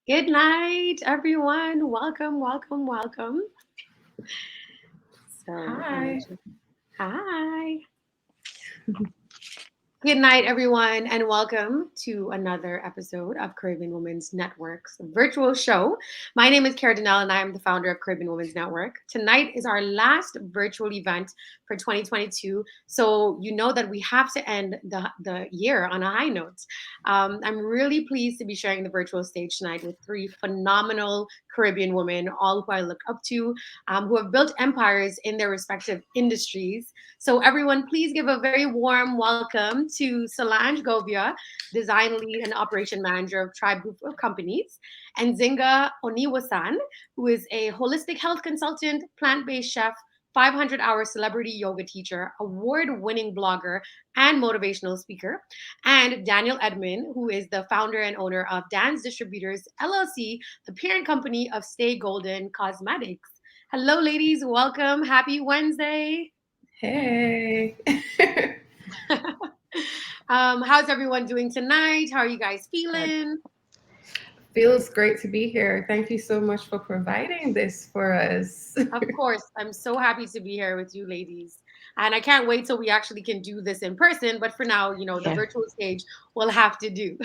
Good night, everyone. Welcome, welcome, welcome. So, Hi. hi. Good night, everyone, and welcome to another episode of Caribbean Women's Network's virtual show. My name is Cara Donnell, and I am the founder of Caribbean Women's Network. Tonight is our last virtual event for 2022, so you know that we have to end the year on a high note. I'm really pleased to be sharing the virtual stage tonight with three phenomenal Caribbean women, all who I look up to, who have built empires in their respective industries. So, everyone, please give a very warm welcome to Solange Govia, Design Lead and Operation Manager of Tribe Group of Companies, and Zinga Oniwasan, who is a holistic health consultant, plant based chef, 500-hour celebrity yoga teacher, award winning blogger, and motivational speaker, and Daniel Edmond, who is the founder and owner of Dan's Distributors LLC, the parent company of Stay Golden Cosmetics. Hello, ladies. Welcome. Happy Wednesday. Hey. How's everyone doing tonight? How are you guys feeling? Feels great to be here. Thank you so much for providing this for us. Of course, I'm so happy to be here with you ladies. And I can't wait till we actually can do this in person. But for now, the Yeah. virtual stage will have to do.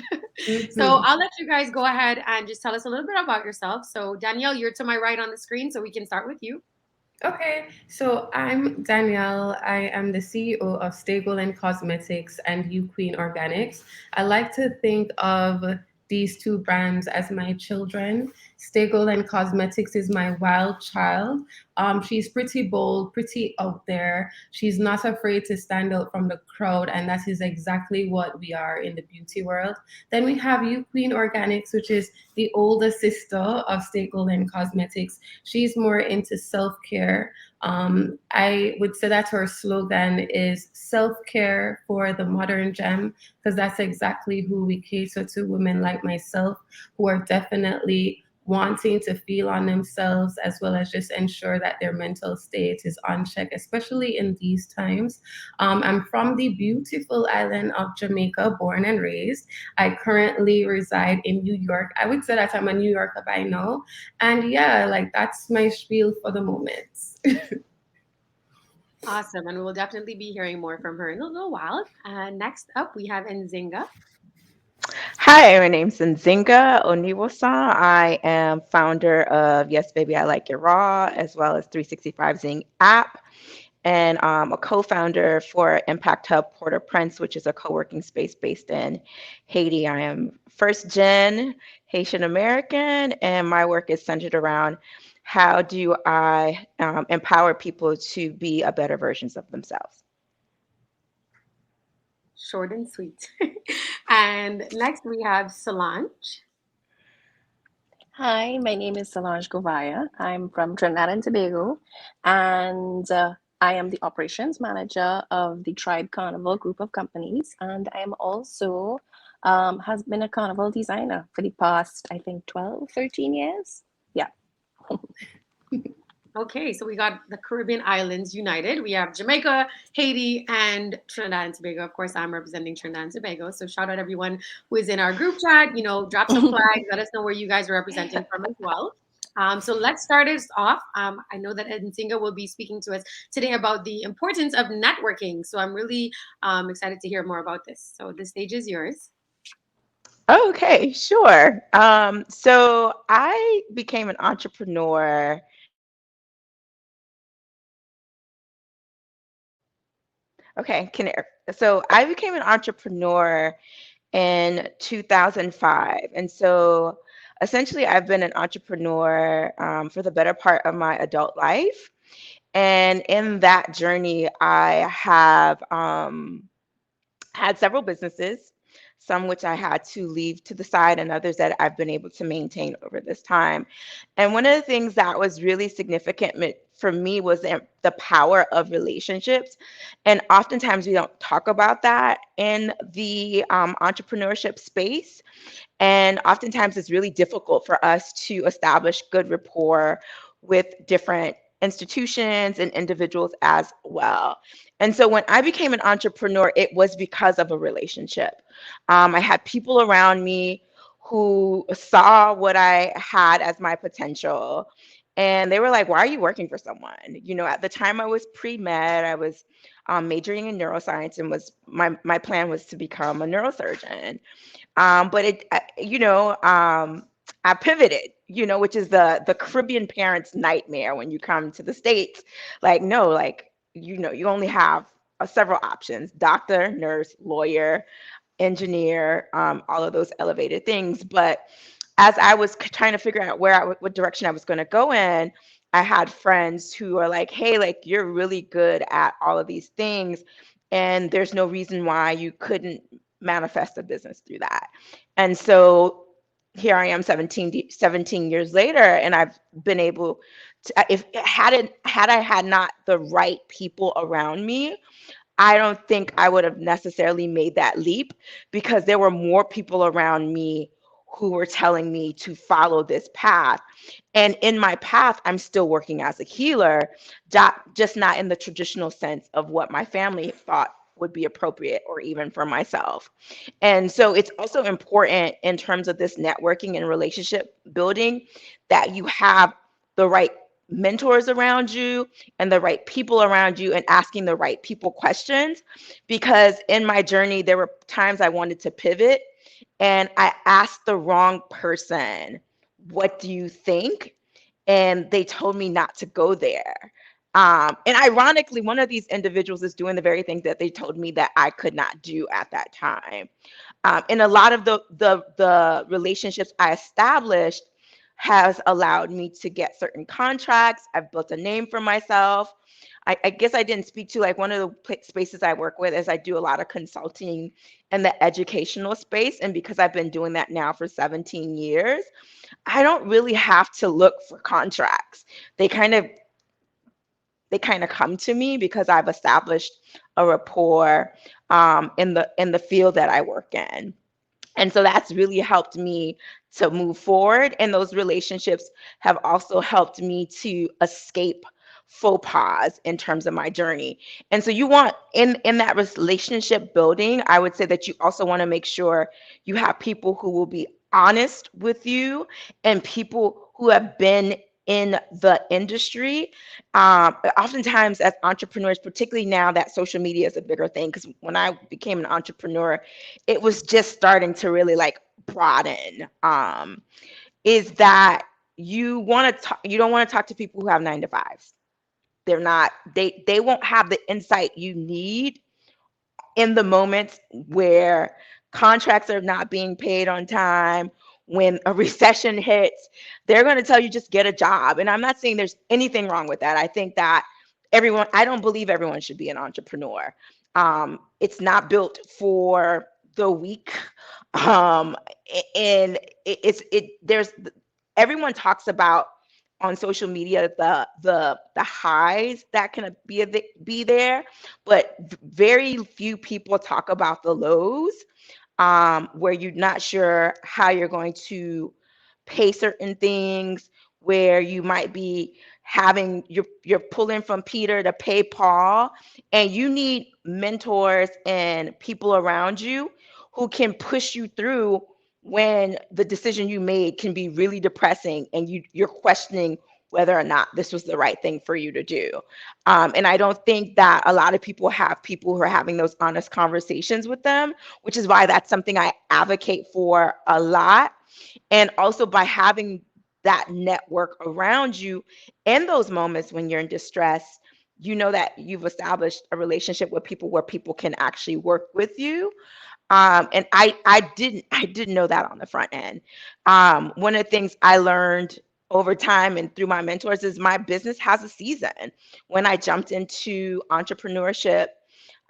So Mhm. I'll let you guys go ahead and just tell us a little bit about yourself. So, Danielle, you're to my right on the screen, so we can start with you. Okay, so I'm Danielle. I am the CEO of Stable and Cosmetics and You Queen Organics. I like to think of these two brands as my children. Stable and Cosmetics is my wild child. She's pretty bold, pretty out there. She's not afraid to stand out from the crowd, and that is exactly what we are in the beauty world. Then we have You Queen Organics, which is the older sister of Stable and Cosmetics. She's more into self care. I would say that her slogan is self care for the modern gem, because that's exactly who we cater to, women like myself who are definitely wanting to feel on themselves as well as just ensure that their mental state is on check, especially in these times. I'm from the beautiful island of Jamaica, born and raised. I currently reside in New York. I would say that I'm a New Yorker by now. And yeah, like that's my spiel for the moment. Awesome. And we'll definitely be hearing more from her in a little while. Next up, we have Nzinga. Hi, my name's Nzinga Oniwosan. I am founder of Yes Baby I Like It Raw, as well as 365 Zing app, and a co-founder for Impact Hub Port-au-Prince, which is a co-working space based in Haiti. I am first gen Haitian American, and my work is centered around how do I empower people to be a better versions of themselves. Short and sweet. And next, we have Solange. Hi, my name is Solange Govia. I'm from Trinidad and Tobago, and I am the operations manager of the Tribe Carnival group of companies, and I am also has been a carnival designer for the past, I think, 12, 13 years. Yeah. Okay, so we got the Caribbean islands united. We have Jamaica, Haiti, and Trinidad and Tobago. Of course, I'm representing Trinidad and Tobago. So shout out everyone who is in our group chat. Drop some flags. Let us know where you guys are representing from as well. So let's start us off. I know that Nzinga will be speaking to us today about the importance of networking. So I'm really excited to hear more about this. So the stage is yours. Okay, sure. So I became an entrepreneur. Okay, so I became an entrepreneur in 2005. And so essentially, I've been an entrepreneur for the better part of my adult life. And in that journey, I have had several businesses, some which I had to leave to the side, and others that I've been able to maintain over this time. And one of the things that was really significant for me was the power of relationships. And oftentimes we don't talk about that in the entrepreneurship space. And oftentimes it's really difficult for us to establish good rapport with different institutions and individuals as well. And so when I became an entrepreneur, it was because of a relationship. I had people around me who saw what I had as my potential. And they were like, why are you working for someone? You know, at the time I was pre-med, I was majoring in neuroscience, and was my plan was to become a neurosurgeon. But I pivoted, which is the Caribbean parents' nightmare when you come to the States. Like, no, like, you only have several options: doctor, nurse, lawyer, engineer, all of those elevated things. But as I was trying to figure out what direction I was going to go in, I had friends who are like, hey, like, you're really good at all of these things, and there's no reason why you couldn't manifest a business through that. And so here I am 17 years later, and I've been able to, if had I had not the right people around me, I don't think I would have necessarily made that leap, because there were more people around me who were telling me to follow this path. And in my path, I'm still working as a healer, just not in the traditional sense of what my family thought would be appropriate, or even for myself. And so it's also important in terms of this networking and relationship building that you have the right mentors around you and the right people around you, and asking the right people questions. Because in my journey, there were times I wanted to pivot, and I asked the wrong person, what do you think? And they told me not to go there. And ironically, one of these individuals is doing the very things that they told me that I could not do at that time. And a lot of the relationships I established has allowed me to get certain contracts. I've built a name for myself. I guess I didn't speak to, like, one of the spaces I work with is I do a lot of consulting in the educational space. And because I've been doing that now for 17 years, I don't really have to look for contracts. They kind of come to me because I've established a rapport in the field that I work in. And so that's really helped me to move forward. And those relationships have also helped me to escape faux pas in terms of my journey. And so you want, in that relationship building, I would say that you also want to make sure you have people who will be honest with you, and people who have been in the industry. Oftentimes as entrepreneurs, particularly now that social media is a bigger thing, because when I became an entrepreneur, it was just starting to really, like, broaden, is that you don't want to talk to people who have 9 to 5s. They won't have the insight you need in the moments where contracts are not being paid on time, when a recession hits. They're going to tell you, just get a job. And I'm not saying there's anything wrong with that. I think that I don't believe everyone should be an entrepreneur. It's not built for the weak. And there's, everyone talks about on social media the highs that can be there, but very few people talk about the lows, where you're not sure how you're going to pay certain things, where you might be having you're pulling from Peter to pay Paul, and you need mentors and people around you who can push you through when the decision you made can be really depressing, and you're questioning whether or not this was the right thing for you to do. And I don't think that a lot of people have people who are having those honest conversations with them, which is why that's something I advocate for a lot. And also, by having that network around you in those moments when you're in distress, you know that you've established a relationship with people where people can actually work with you. And I didn't know that on the front end. One of the things I learned over time and through my mentors is my business has a season. When I jumped into entrepreneurship,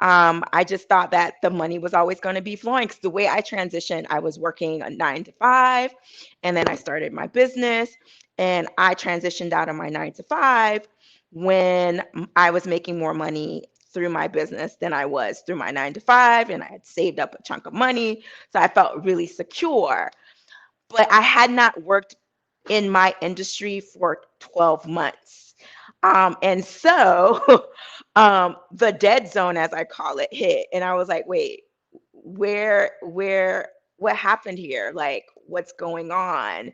I just thought that the money was always going to be flowing, because the way I transitioned, I was working a 9 to 5, and then I started my business, and I transitioned out of my 9 to 5 when I was making more money through my business than I was through my 9 to 5, and I had saved up a chunk of money, so I felt really secure. But I had not worked in my industry for 12 months. And so the dead zone, as I call it, hit. And I was like, wait, what happened here? Like, what's going on.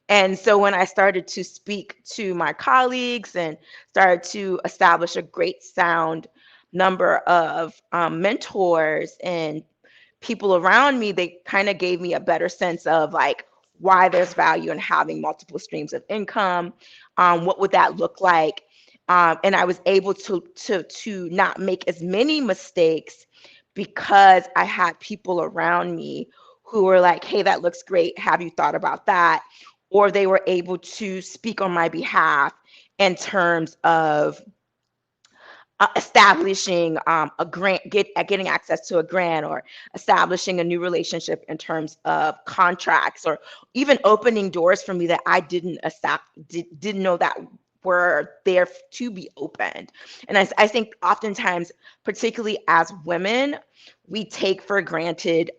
And so when I started to speak to my colleagues and started to establish a great sound number of mentors and people around me, they kind of gave me a better sense of like why there's value in having multiple streams of income. What would that look like? And I was able to not make as many mistakes because I had people around me who were like, hey, that looks great. Have you thought about that? Or they were able to speak on my behalf in terms of establishing a grant, getting access to a grant, or establishing a new relationship in terms of contracts, or even opening doors for me that I didn't know that were there to be opened. And I think oftentimes, particularly as women, we take for granted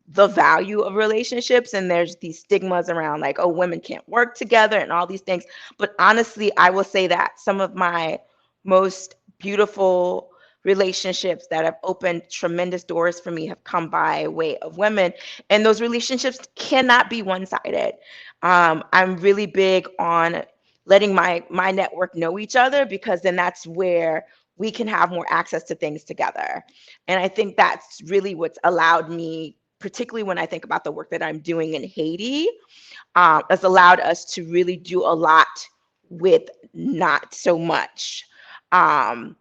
the value of relationships, and there's these stigmas around like, oh, women can't work together and all these things. But honestly, I will say that some of my most beautiful relationships that have opened tremendous doors for me have come by way of women, and those relationships cannot be one-sided. I'm really big on letting my network know each other, because then that's where we can have more access to things together. And I think that's really what's allowed me, particularly when I think about the work that I'm doing in Haiti, has allowed us to really do a lot with not so much. And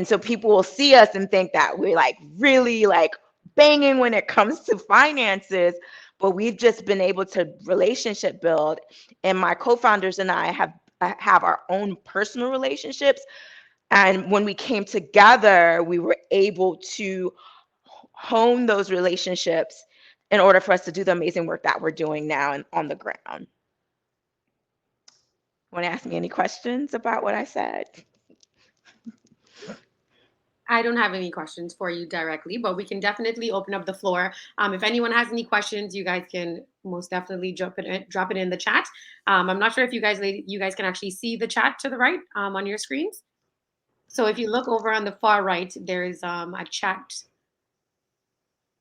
so people will see us and think that we're like really like banging when it comes to finances, but we've just been able to relationship build. And my co-founders and I have our own personal relationships. And when we came together, we were able to hone those relationships in order for us to do the amazing work that we're doing now and on the ground. Want to ask me any questions about what I said? I don't have any questions for you directly, but we can definitely open up the floor. If anyone has any questions, you guys can most definitely drop it in the chat. I'm not sure if you guys can actually see the chat to the right on your screens. So if you look over on the far right, there is a chat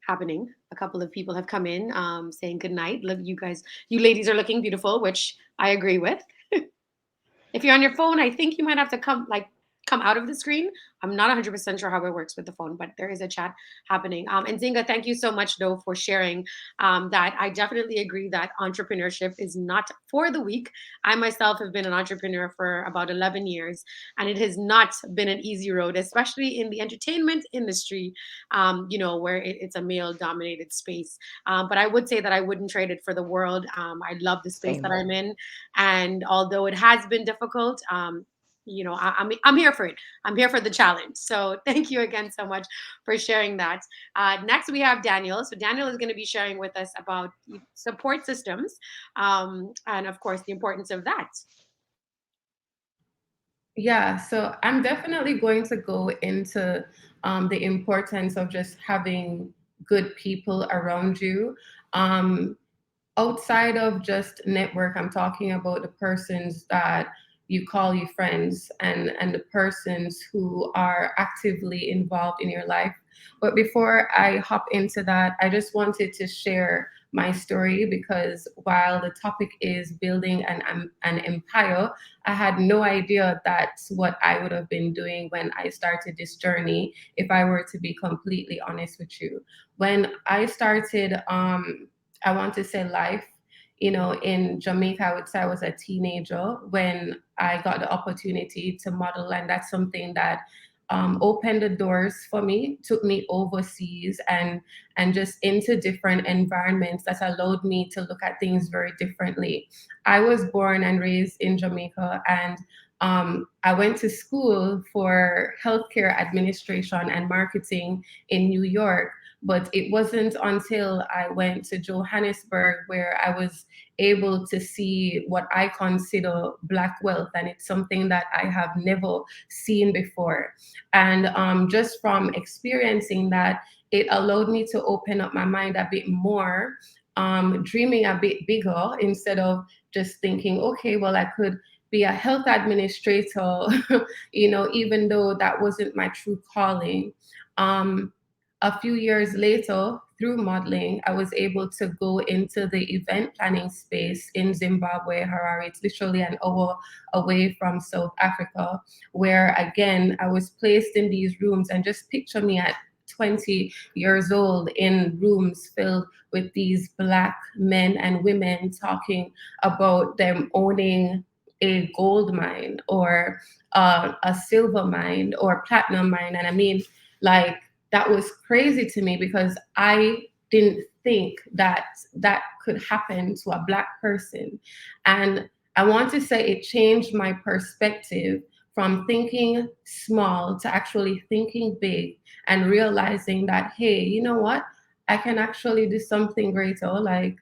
happening. A couple of people have come in saying good night. Look, you ladies are looking beautiful, which I agree with. If you're on your phone, I think you might have to come out of the screen. I'm not 100% sure how it works with the phone, but there is a chat happening. And Zinga, thank you so much, though, for sharing that. I definitely agree that entrepreneurship is not for the weak. I myself have been an entrepreneur for about 11 years, and it has not been an easy road, especially in the entertainment industry, where it's a male-dominated space. But I would say that I wouldn't trade it for the world. I love the space Same. that I'm in. And although it has been difficult, I'm here for it. I'm here for the challenge. So thank you again so much for sharing that. Next, we have Daniel. So Daniel is going to be sharing with us about support systems, and of course the importance of that. Yeah, so I'm definitely going to go into the importance of just having good people around you. Um, Outside of just network, I'm talking about the persons that you call your friends, and the persons who are actively involved in your life. But before I hop into that, I just wanted to share my story, because while the topic is building an empire, I had no idea that's what I would have been doing when I started this journey, if I were to be completely honest with you. When I started, I want to say life, in Jamaica, I would say I was a teenager when I got the opportunity to model. And that's something that opened the doors for me, took me overseas and just into different environments that allowed me to look at things very differently. I was born and raised in Jamaica, and I went to school for healthcare administration and marketing in New York. But it wasn't until I went to Johannesburg where I was able to see what I consider Black wealth. And it's something that I have never seen before. And just from experiencing that, it allowed me to open up my mind a bit more, dreaming a bit bigger, instead of just thinking, okay, well, I could be a health administrator, even though that wasn't my true calling. A few years later, through modeling, I was able to go into the event planning space in Zimbabwe, Harare. It's literally an hour away from South Africa, where again, I was placed in these rooms, and just picture me at 20 years old in rooms filled with these Black men and women talking about them owning a gold mine or a silver mine or platinum mine. And I mean, like, that was crazy to me because I didn't think that that could happen to a Black person. And I want to say it changed my perspective from thinking small to actually thinking big and realizing that, hey, you know what? I can actually do something greater. Like,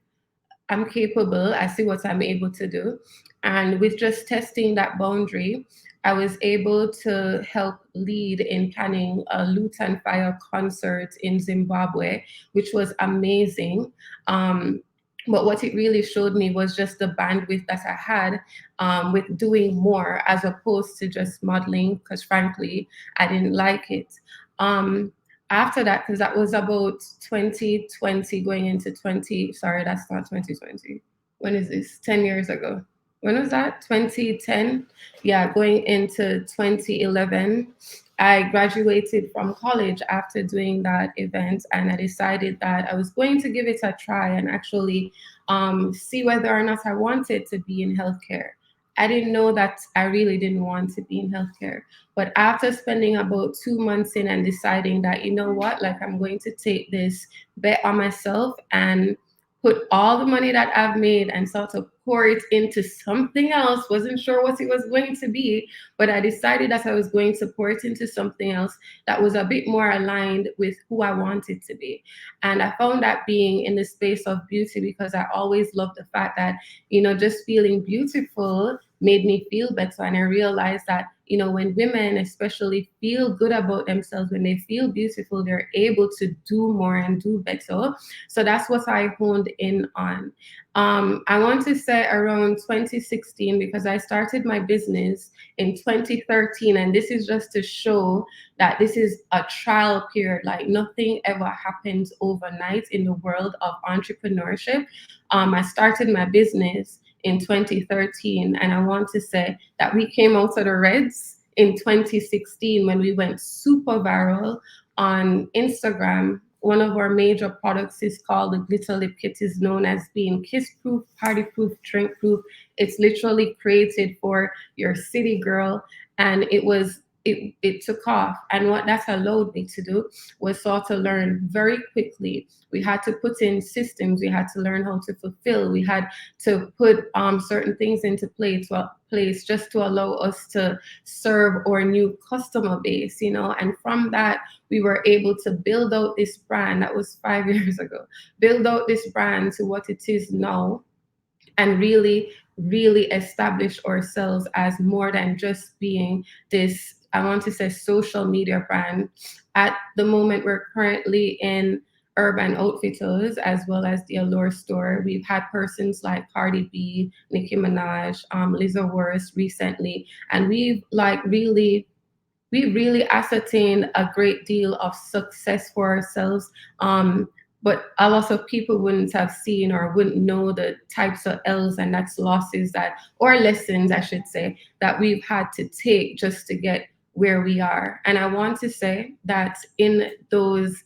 I'm capable. I see what I'm able to do. And with just testing that boundary, I was able to help lead in planning a Loot and Fire concert in Zimbabwe, which was amazing. But what it really showed me was just the bandwidth that I had with doing more as opposed to just modeling, because frankly, I didn't like it. Um, After that, because that was about 2020 going into 20, sorry, that's not 2020. When is this? 10 years ago. When was that? 2010? Yeah, going into 2011. I graduated from college after doing that event, and I decided that I was going to give it a try and actually see whether or not I wanted to be in healthcare. I didn't know that I really didn't want to be in healthcare. But after spending about 2 months in and deciding that, you know what, like, I'm going to take this bet on myself and put all the money that I've made and sort of pour it into something else. Wasn't sure what it was going to be, but I decided that I was going to pour it into something else that was a bit more aligned with who I wanted to be. And I found that being in the space of beauty, because I always loved the fact that, you know, just feeling beautiful made me feel better. And I realized that, you know, when women especially feel good about themselves, when they feel beautiful, they're able to do more and do better. So that's what I honed in on. I want to say around 2016, because I started my business in 2013. And this is just to show that this is a trial period. Like, nothing ever happens overnight in the world of entrepreneurship. I started my business in 2013. And I want to say that we came out of the reds in 2016 when we went super viral on Instagram. One of our major products is called the glitter lip kit. Is known as being kiss proof, party proof, drink proof. It's literally created for your city girl. And it took off. And what that allowed me to do was sort of learn very quickly. We had to put in systems. We had to learn how to fulfill. We had to put certain things into place just to allow us to serve our new customer base, you know. And from that, we were able to build out this brand. That was 5 years ago. Build out this brand to what it is now, and really, really establish ourselves as more than just being this, I want to say, social media brand. At the moment, we're currently in Urban Outfitters as well as the Allure store. We've had persons like Cardi B, Nicki Minaj, Lizzo Worst recently, and we really ascertained a great deal of success for ourselves. But a lot of people wouldn't have seen or wouldn't know the types of L's, and that's losses that, or lessons, I should say, that we've had to take just to get where we are. And I want to say that in those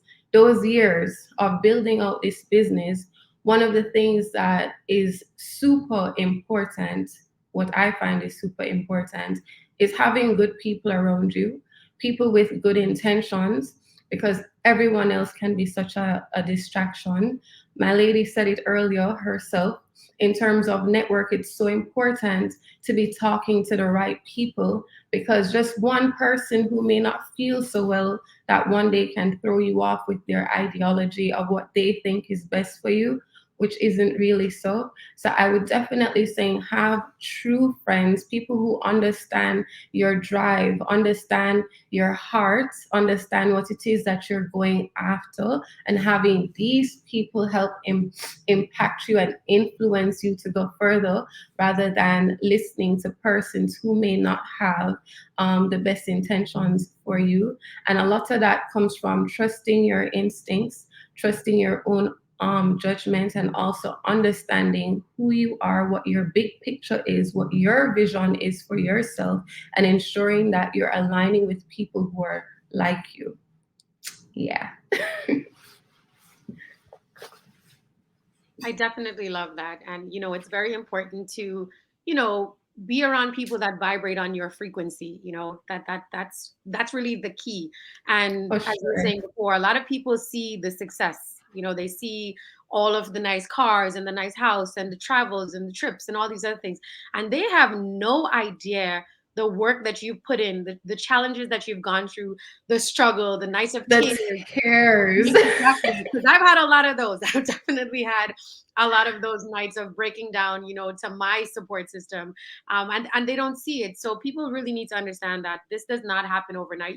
years of building out this business, one of the things that is super important, what I find is super important, is having good people around you, people with good intentions, because everyone else can be such a distraction. My lady said it earlier herself. In terms of network, it's so important to be talking to the right people, because just one person who may not feel so well that one day can throw you off with their ideology of what they think is best for you, which isn't really so. So I would definitely say have true friends, people who understand your drive, understand your heart, understand what it is that you're going after, and having these people help impact you and influence you to go further, rather than listening to persons who may not have the best intentions for you. And a lot of that comes from trusting your instincts, trusting your own judgment, and also understanding who you are, what your big picture is, what your vision is for yourself, and ensuring that you're aligning with people who are like you. Yeah. I definitely love that. And, it's very important to, you know, be around people that vibrate on your frequency, that's really the key. And For as you were sure. saying before, a lot of people see the success, they see all of the nice cars and the nice house and the travels and the trips and all these other things. And they have no idea the work that you put in, the challenges that you've gone through, the struggle, the nights of The tears. tears. Exactly, because I've had a lot of those. I've definitely had a lot of those nights of breaking down, to my support system, and they don't see it. So people really need to understand that this does not happen overnight.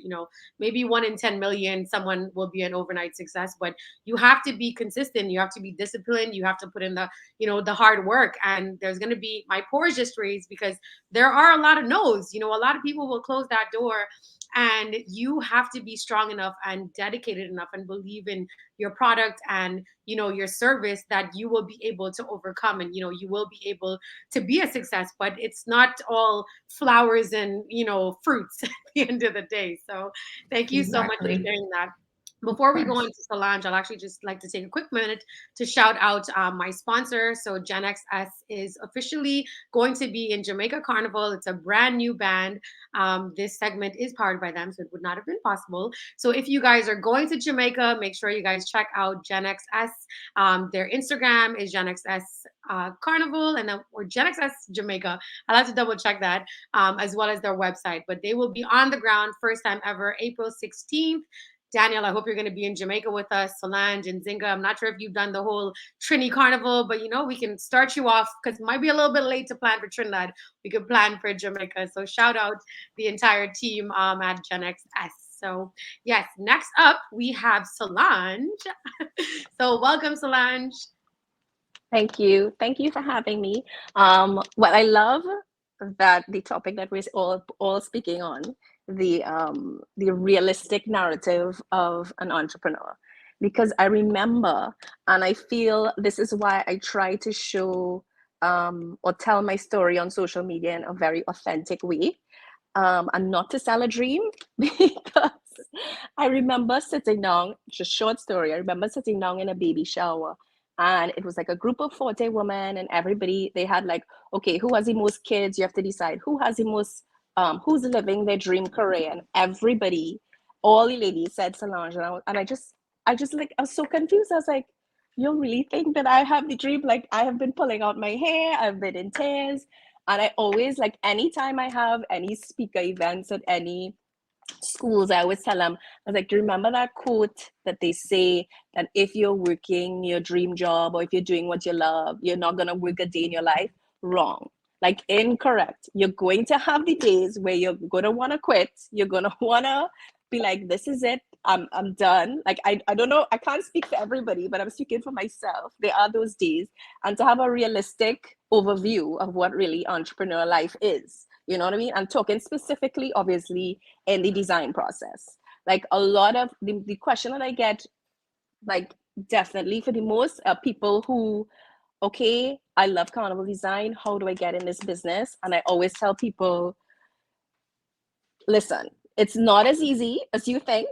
Maybe 1 in 10 million, someone will be an overnight success, but you have to be consistent. You have to be disciplined. You have to put in the hard work. And there's going to be my pores just raised because there are a lot of no's. A lot of people will close that door, and you have to be strong enough and dedicated enough and believe in your product and your service that you will be able to overcome, and you will be able to be a success. But it's not all flowers and fruits at the end of the day. So thank you so much for Exactly. sharing that. Of Before we go on course. to Solange, I'll actually just like to take a quick minute to shout out my sponsor. So GENXS is officially going to be in Jamaica Carnival. It's a brand new band. This segment is powered by them, so it would not have been possible. So if you guys are going to Jamaica, make sure you guys check out GENXS. Their Instagram is GENXS Carnival, and then or GENXS Jamaica. I'll have to double check that, as well as their website. But they will be on the ground, first time ever, April 16th. Daniel, I hope you're going to be in Jamaica with us. Solange and Zinga, I'm not sure if you've done the whole Trini Carnival, but we can start you off because it might be a little bit late to plan for Trinidad. We could plan for Jamaica. So shout out the entire team at GenXS. So yes, next up we have Solange. So welcome, Solange. Thank you. Thank you for having me. Well, I love that the topic that we're all speaking on, the realistic narrative of an entrepreneur, because I remember, and I feel this is why I try to show or tell my story on social media in a very authentic way, and not to sell a dream, because I remember sitting down, just short story, I remember sitting down in a baby shower, and it was like a group of 40 women, and everybody, they had like, okay, who has the most kids? You have to decide who has the most, who's living their dream career. And everybody, all the ladies said Solange. And I just like, I was so confused. I was like, you really think that I have the dream? Like, I have been pulling out my hair, I've been in tears. And I always, like, anytime I have any speaker events at any schools, I always tell them, I was like, do you remember that quote that they say that if you're working your dream job or if you're doing what you love, you're not going to work a day in your life? Wrong. Like, incorrect. You're going to have the days where you're going to want to quit. You're going to want to be like, this is it. I'm done. Like, I don't know. I can't speak for everybody, but I'm speaking for myself. There are those days. And to have a realistic overview of what really entrepreneur life is. You know what I mean? I'm talking specifically, obviously, in the design process. Like, a lot of the question that I get, like, definitely for the most people who, okay, I love carnival design. How do I get in this business? And I always tell people, listen, it's not as easy as you think.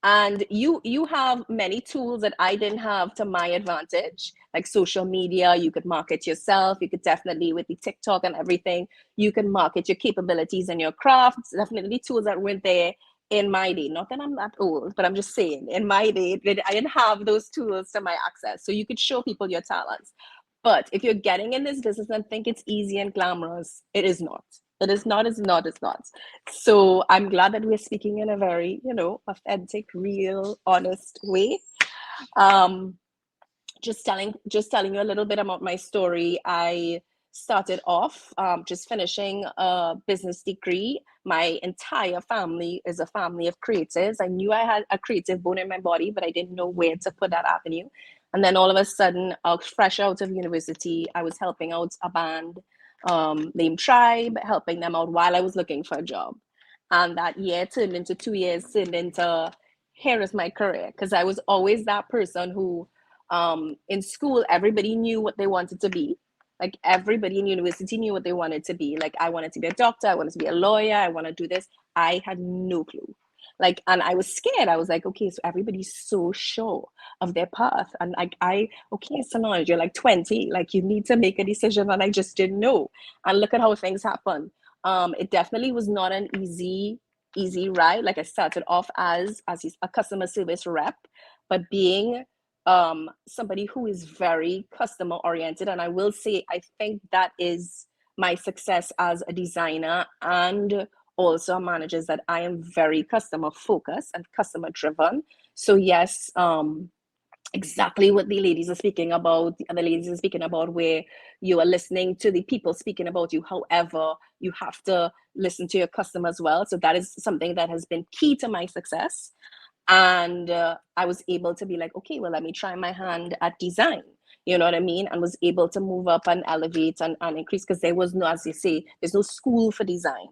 And you have many tools that I didn't have to my advantage, like social media. You could market yourself. You could definitely, with the TikTok and everything, you can market your capabilities and your crafts. Definitely tools that weren't there in my day. Not that I'm that old, but I'm just saying, in my day, I didn't have those tools to my access. So you could show people your talents. But if you're getting in this business and think it's easy and glamorous, it is not. It is not, it's not, it's not. So I'm glad that we're speaking in a very, authentic, real, honest way. Um, just telling you a little bit about my story. I started off just finishing a business degree. My entire family is a family of creatives. I knew I had a creative bone in my body, but I didn't know where to put that avenue. And then all of a sudden, fresh out of university, I was helping out a band named Tribe, helping them out while I was looking for a job. And that year turned into 2 years, turned into here is my career, because I was always that person who, in school, everybody knew what they wanted to be. Like everybody in university knew what they wanted to be. Like I wanted to be a doctor, I wanted to be a lawyer, I want to do this. I had no clue. Like, and I was scared. I was like, okay, so everybody's so sure of their path. And like, okay, Solange, you're like 20, like you need to make a decision. And I just didn't know. And look at how things happen. It definitely was not an easy ride. Like I started off as a customer service rep, but being somebody who is very customer oriented, and I will say I think that is my success as a designer and also a manager, is that I am very customer focused and customer driven. So yes, exactly what the ladies are speaking about, the other ladies are speaking about, where you are listening to the people speaking about you. However, you have to listen to your customer as well. So that is something that has been key to my success. And I was able to be like, okay, well, let me try my hand at design. You know what I mean? And was able to move up and elevate and increase, because there was no, as you say, there's no school for design.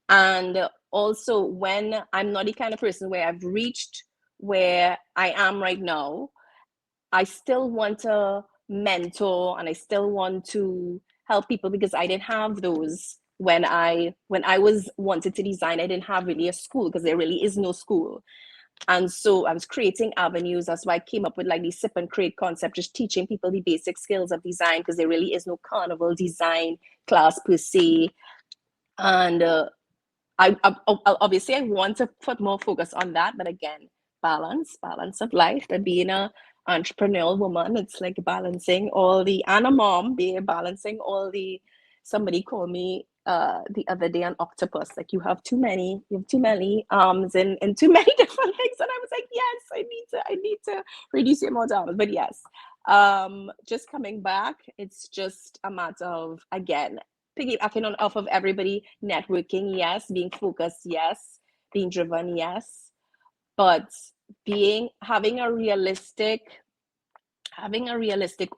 And also, when I'm not the kind of person where I've reached where I am right now, I still want to mentor and I still want to help people, because I didn't have those when I was wanted to design. I didn't have really a school, because there really is no school. And so I was creating avenues. That's why I came up with like the sip and create concept, just teaching people the basic skills of design, because there really is no carnival design class per se. And I obviously I want to put more focus on that, but again, balance of life. And being a entrepreneurial woman, it's like balancing all the, and a mom, being balancing all the. Somebody called me the other day an octopus. Like you have too many arms and too many different things. And I was like, yes, I need to reduce the amount of arms. But yes, just coming back, it's just a matter of, again, piggybacking on off of everybody, networking, yes, being focused, yes, being driven, yes, but having a realistic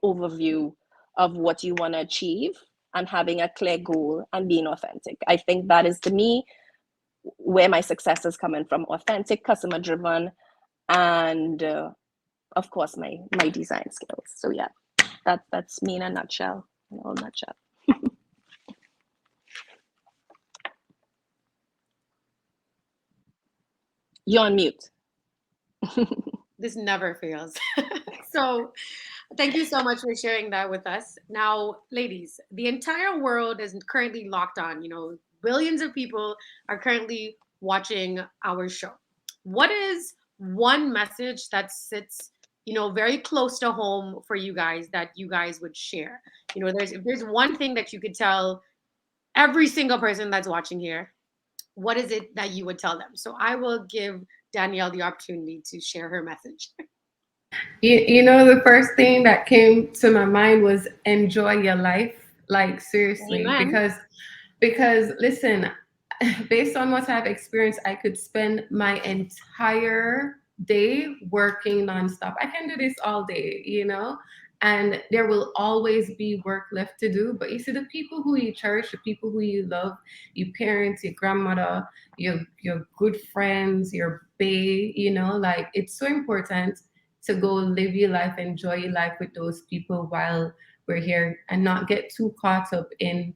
overview of what you want to achieve, and having a clear goal, and being authentic. I think that is, to me, where my success is coming from: authentic, customer driven, and of course my design skills. So yeah, that's me in a nutshell. You're on mute. This never fails. So thank you so much for sharing that with us. Now, ladies, the entire world is currently locked on. Billions of people are currently watching our show. What is one message that sits, very close to home for you guys that you guys would share? If there's one thing that you could tell every single person that's watching here, what is it that you would tell them? So I will give Danielle the opportunity to share her message. The first thing that came to my mind was enjoy your life. Like seriously, Amen. because listen, based on what I've experienced, I could spend my entire day working nonstop. I can do this all day, and there will always be work left to do. But you see, the people who you cherish, the people who you love, your parents, your grandmother, your good friends, your bae, like it's so important to go live your life, enjoy your life with those people while we're here, and not get too caught up in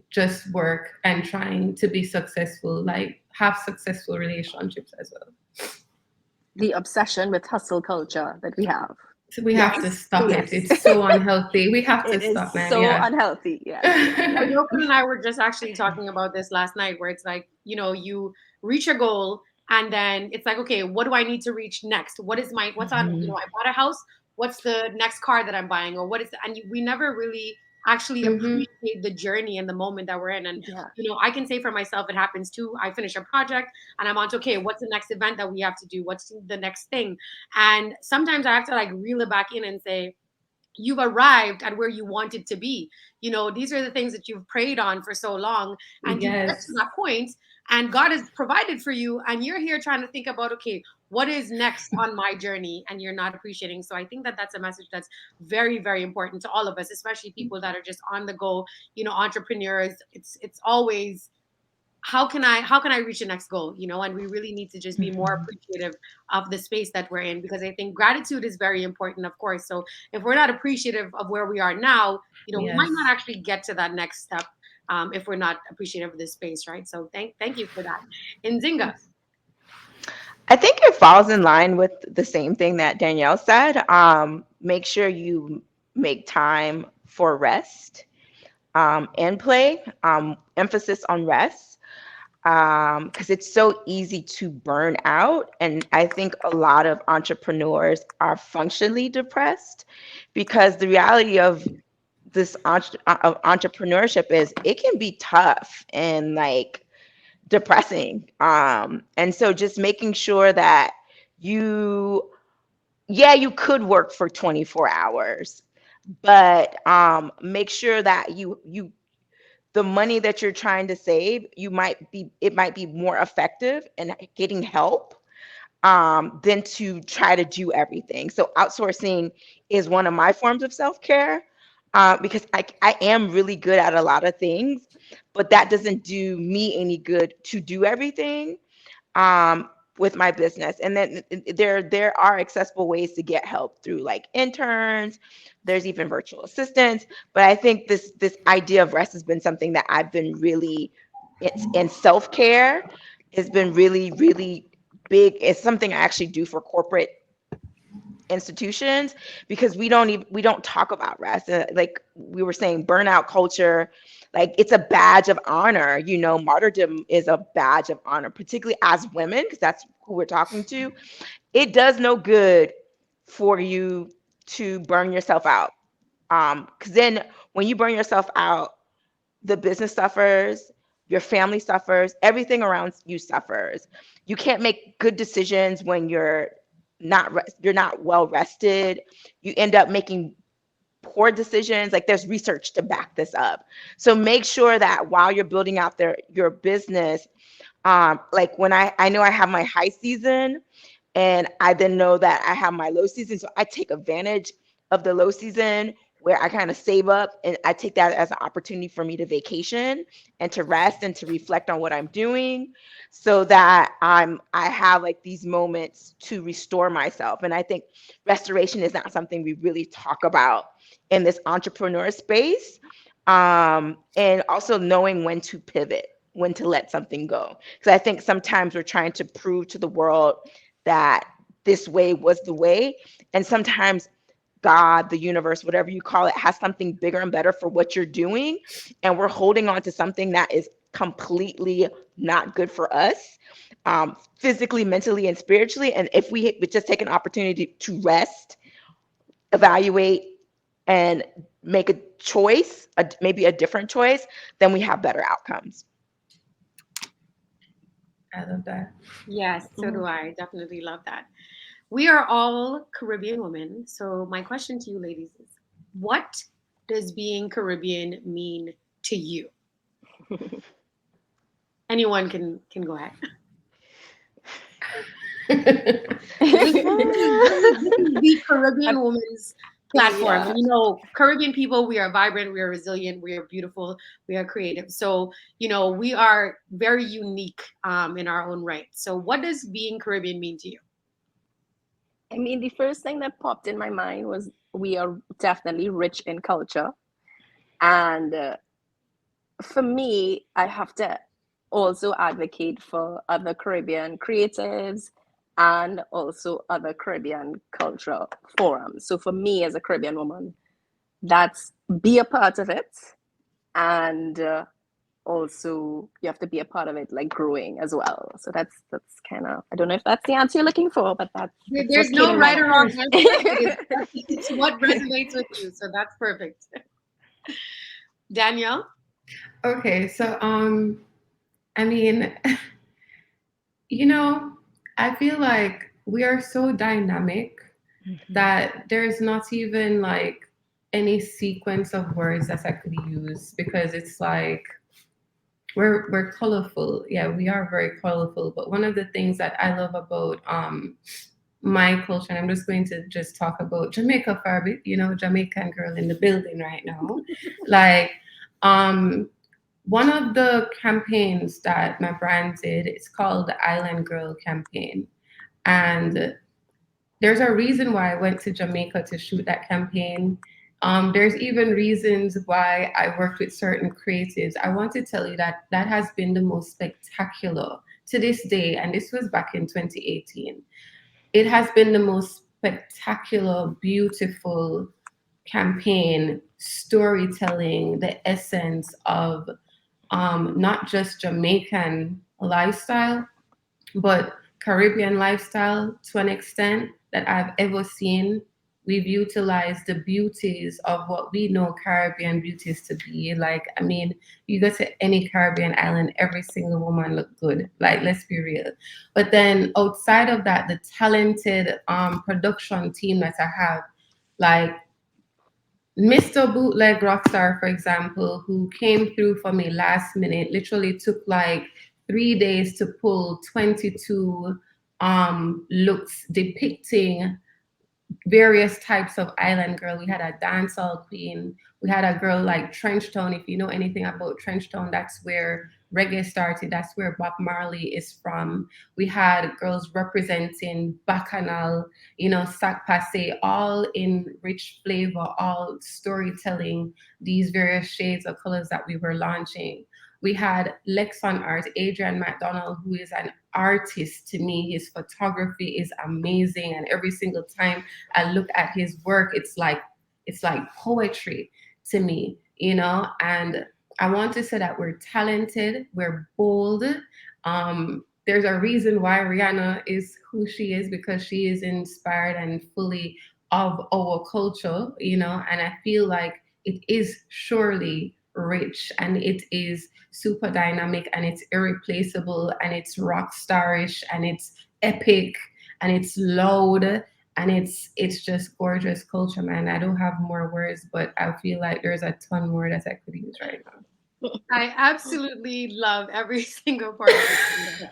just work and trying to be successful, like have successful relationships as well. The obsession with hustle culture that we have. So we have to stop it. It's so unhealthy. We have to stop, man. So Yeah. unhealthy. Yeah. Yoko and I were just actually talking about this last night, where it's like, you reach a goal and then it's like, okay, what do I need to reach next? What's on, I bought a house. What's the next car that I'm buying? Or we never really actually appreciate the journey and the moment that we're in. And, Yeah. I can say for myself, it happens too. I finish a project and I'm on to, okay, what's the next event that we have to do? What's the next thing? And sometimes I have to like reel it back in and say, you've arrived at where you wanted to be. These are the things that you've prayed on for so long, and you get to Yes. that point, and God has provided for you, and you're here trying to think about, okay, what is next on my journey, and you're not appreciating. So I think that that's a message that's very, very important to all of us, especially people that are just on the go, entrepreneurs. It's always how can I reach the next goal, and we really need to just be more appreciative of the space that we're in, because I think gratitude is very important, of course. So if we're not appreciative of where we are now, we might not Yes. actually get to that next step, if we're not appreciative of this space, right? So thank you for that. And Zinga. I think it falls in line with the same thing that Danielle said. Make sure you make time for rest and play. Emphasis on rest, because it's so easy to burn out. And I think a lot of entrepreneurs are functionally depressed because the reality of of entrepreneurship is it can be tough and like depressing. And so just making sure that you, yeah, you could work for 24 hours, but make sure that the money that you're trying to save, it might be more effective in getting help than to try to do everything. So outsourcing is one of my forms of self-care, because I am really good at a lot of things, but that doesn't do me any good to do everything with my business. And then there are accessible ways to get help through like interns. There's even virtual assistants. But I think this idea of rest has been something that I've been really, it's in self-care has been really, really big. It's something I actually do for corporate institutions because we don't talk about rest. Like we were saying, burnout culture, like it's a badge of honor. Martyrdom is a badge of honor, particularly as women, because that's who we're talking to. It does no good for you to burn yourself out, because then when you burn yourself out, the business suffers, your family suffers, everything around you suffers. You can't make good decisions when you're not well rested. You end up making poor decisions. Like there's research to back this up. So make sure that while you're building out your business, like when I know I have my high season, and I then know that I have my low season. So I take advantage of the low season where I kind of save up, and I take that as an opportunity for me to vacation and to rest and to reflect on what I'm doing, so that I have like these moments to restore myself. And I think restoration is not something we really talk about in this entrepreneur space. And also knowing when to pivot, when to let something go. Because I think sometimes we're trying to prove to the world that this way was the way. And sometimes God, the universe, whatever you call it, has something bigger and better for what you're doing. And we're holding on to something that is completely not good for us, physically, mentally, and spiritually. And if we would just take an opportunity to rest, evaluate, and make a choice, maybe a different choice, then we have better outcomes. I love that. Yes, so do I. Definitely love that. We are all Caribbean women. So my question to you ladies is, what does being Caribbean mean to you? Anyone can go ahead. This is the Caribbean Women's platform. Yeah. And Caribbean people, we are vibrant, we are resilient, we are beautiful, we are creative. So, we are very unique in our own right. So what does being Caribbean mean to you? I mean, the first thing that popped in my mind was we are definitely rich in culture. And for me, I have to also advocate for other Caribbean creatives and also other Caribbean cultural forums. So for me as a Caribbean woman, that's be a part of it. And also you have to be a part of it, like growing as well. So that's kind of, I don't know if that's the answer you're looking for, but that's There's what came no in right my or wrong mind. answer. It's what resonates with you. So that's perfect. Danielle? Okay, so I mean, I feel like we are so dynamic that there's not even like any sequence of words that I could use, because it's like we're colorful. Yeah, we are very colorful. But one of the things that I love about my culture, and I'm just going to just talk about Jamaica for a bit, Jamaican girl in the building right now. Like one of the campaigns that my brand did, it's called the Island Girl campaign. And there's a reason why I went to Jamaica to shoot that campaign. There's even reasons why I worked with certain creatives. I want to tell you that that has been the most spectacular to this day, and this was back in 2018. It has been the most spectacular, beautiful campaign, storytelling, the essence of not just Jamaican lifestyle, but Caribbean lifestyle to an extent that I've ever seen. We've utilized the beauties of what we know Caribbean beauties to be. Like, I mean, you go to any Caribbean island, every single woman look good. Like, let's be real. But then outside of that, the talented production team that I have, like Mr. Bootleg Rockstar, for example, who came through for me last minute, literally took like 3 days to pull 22 looks depicting various types of island girl. We had a dancehall queen. We had a girl like Trenchtown. If you know anything about Trenchtown, that's where reggae started. That's where Bob Marley is from. We had girls representing Bacchanal, you know, Sac Passe, all in rich flavor, all storytelling these various shades of colors that we were launching. We had Lexon Art, Adrian McDonald, who is an artist to me. His photography is amazing, and every single time I look at his work, it's like poetry to me, you know. And I want to say that we're talented, we're bold. There's a reason why Rihanna is who she is, because she is inspired and fully of our culture, you know. And I feel like it is surely rich, and it is super dynamic, and it's irreplaceable, and it's rock starish, and it's epic, and it's loud, and it's just gorgeous culture, man. I don't have more words, but I feel like there's a ton more that I could use right now. I absolutely love every single part of it.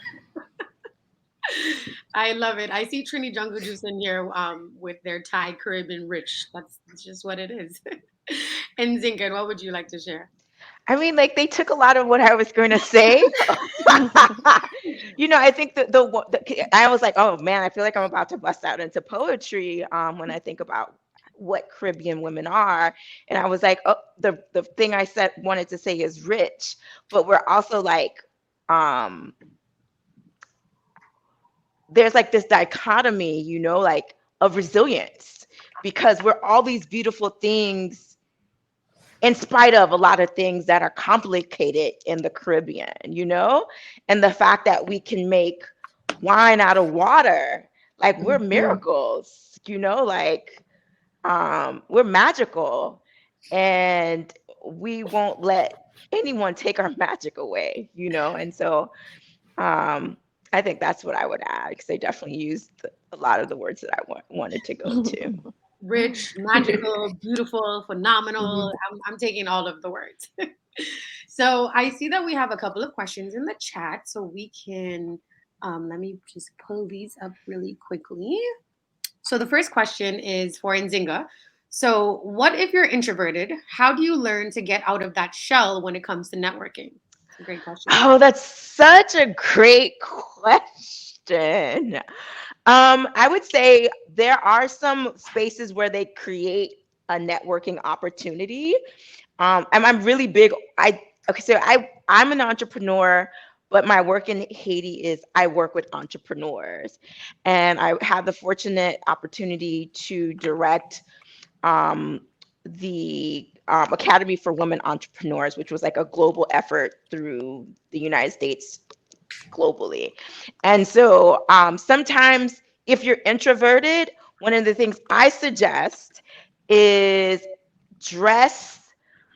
I love it. I see Trini Jungle Juice in here with their Thai Caribbean rich. That's just what it is. And Zinken, what would you like to share? I mean, like they took a lot of what I was going to say. I think I was like, oh man, I feel like I'm about to bust out into poetry when I think about what Caribbean women are. And I was like, oh, the thing I said wanted to say is rich, but we're also like, there's like this dichotomy, like of resilience, because we're all these beautiful things in spite of a lot of things that are complicated in the Caribbean, and the fact that we can make wine out of water, like we're miracles, like we're magical, and we won't let anyone take our magic away, and so I think that's what I would add, because they definitely used a lot of the words that I wanted to go to. Rich, magical, beautiful, phenomenal. I'm taking all of the words. So I see that we have a couple of questions in the chat, so we can let me just pull these up really quickly. So the first question is for Nzinga. So what if you're introverted? How do you learn to get out of that shell when it comes to networking? It's a great question. Oh, that's such a great question. I would say there are some spaces where they create a networking opportunity. And I'm really big. I'm an entrepreneur, but my work in Haiti is I work with entrepreneurs, and I have the fortunate opportunity to direct the Academy for Women Entrepreneurs, which was like a global effort through the United States globally. And so sometimes if you're introverted, one of the things I suggest is dress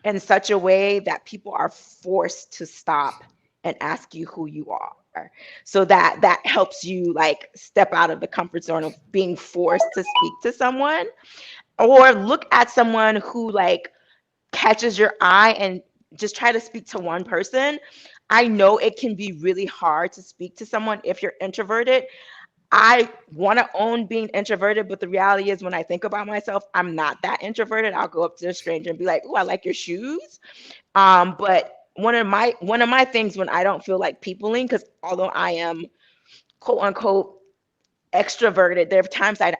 in such a way that people are forced to stop and ask you who you are. So that helps you like step out of the comfort zone of being forced to speak to someone, or look at someone who like catches your eye and just try to speak to one person. I know it can be really hard to speak to someone if you're introverted. I want to own being introverted, but the reality is when I think about myself, I'm not that introverted. I'll go up to a stranger and be like, "Oh, I like your shoes." But one of my things when I don't feel like peopling, because although I am quote unquote extroverted, there are times I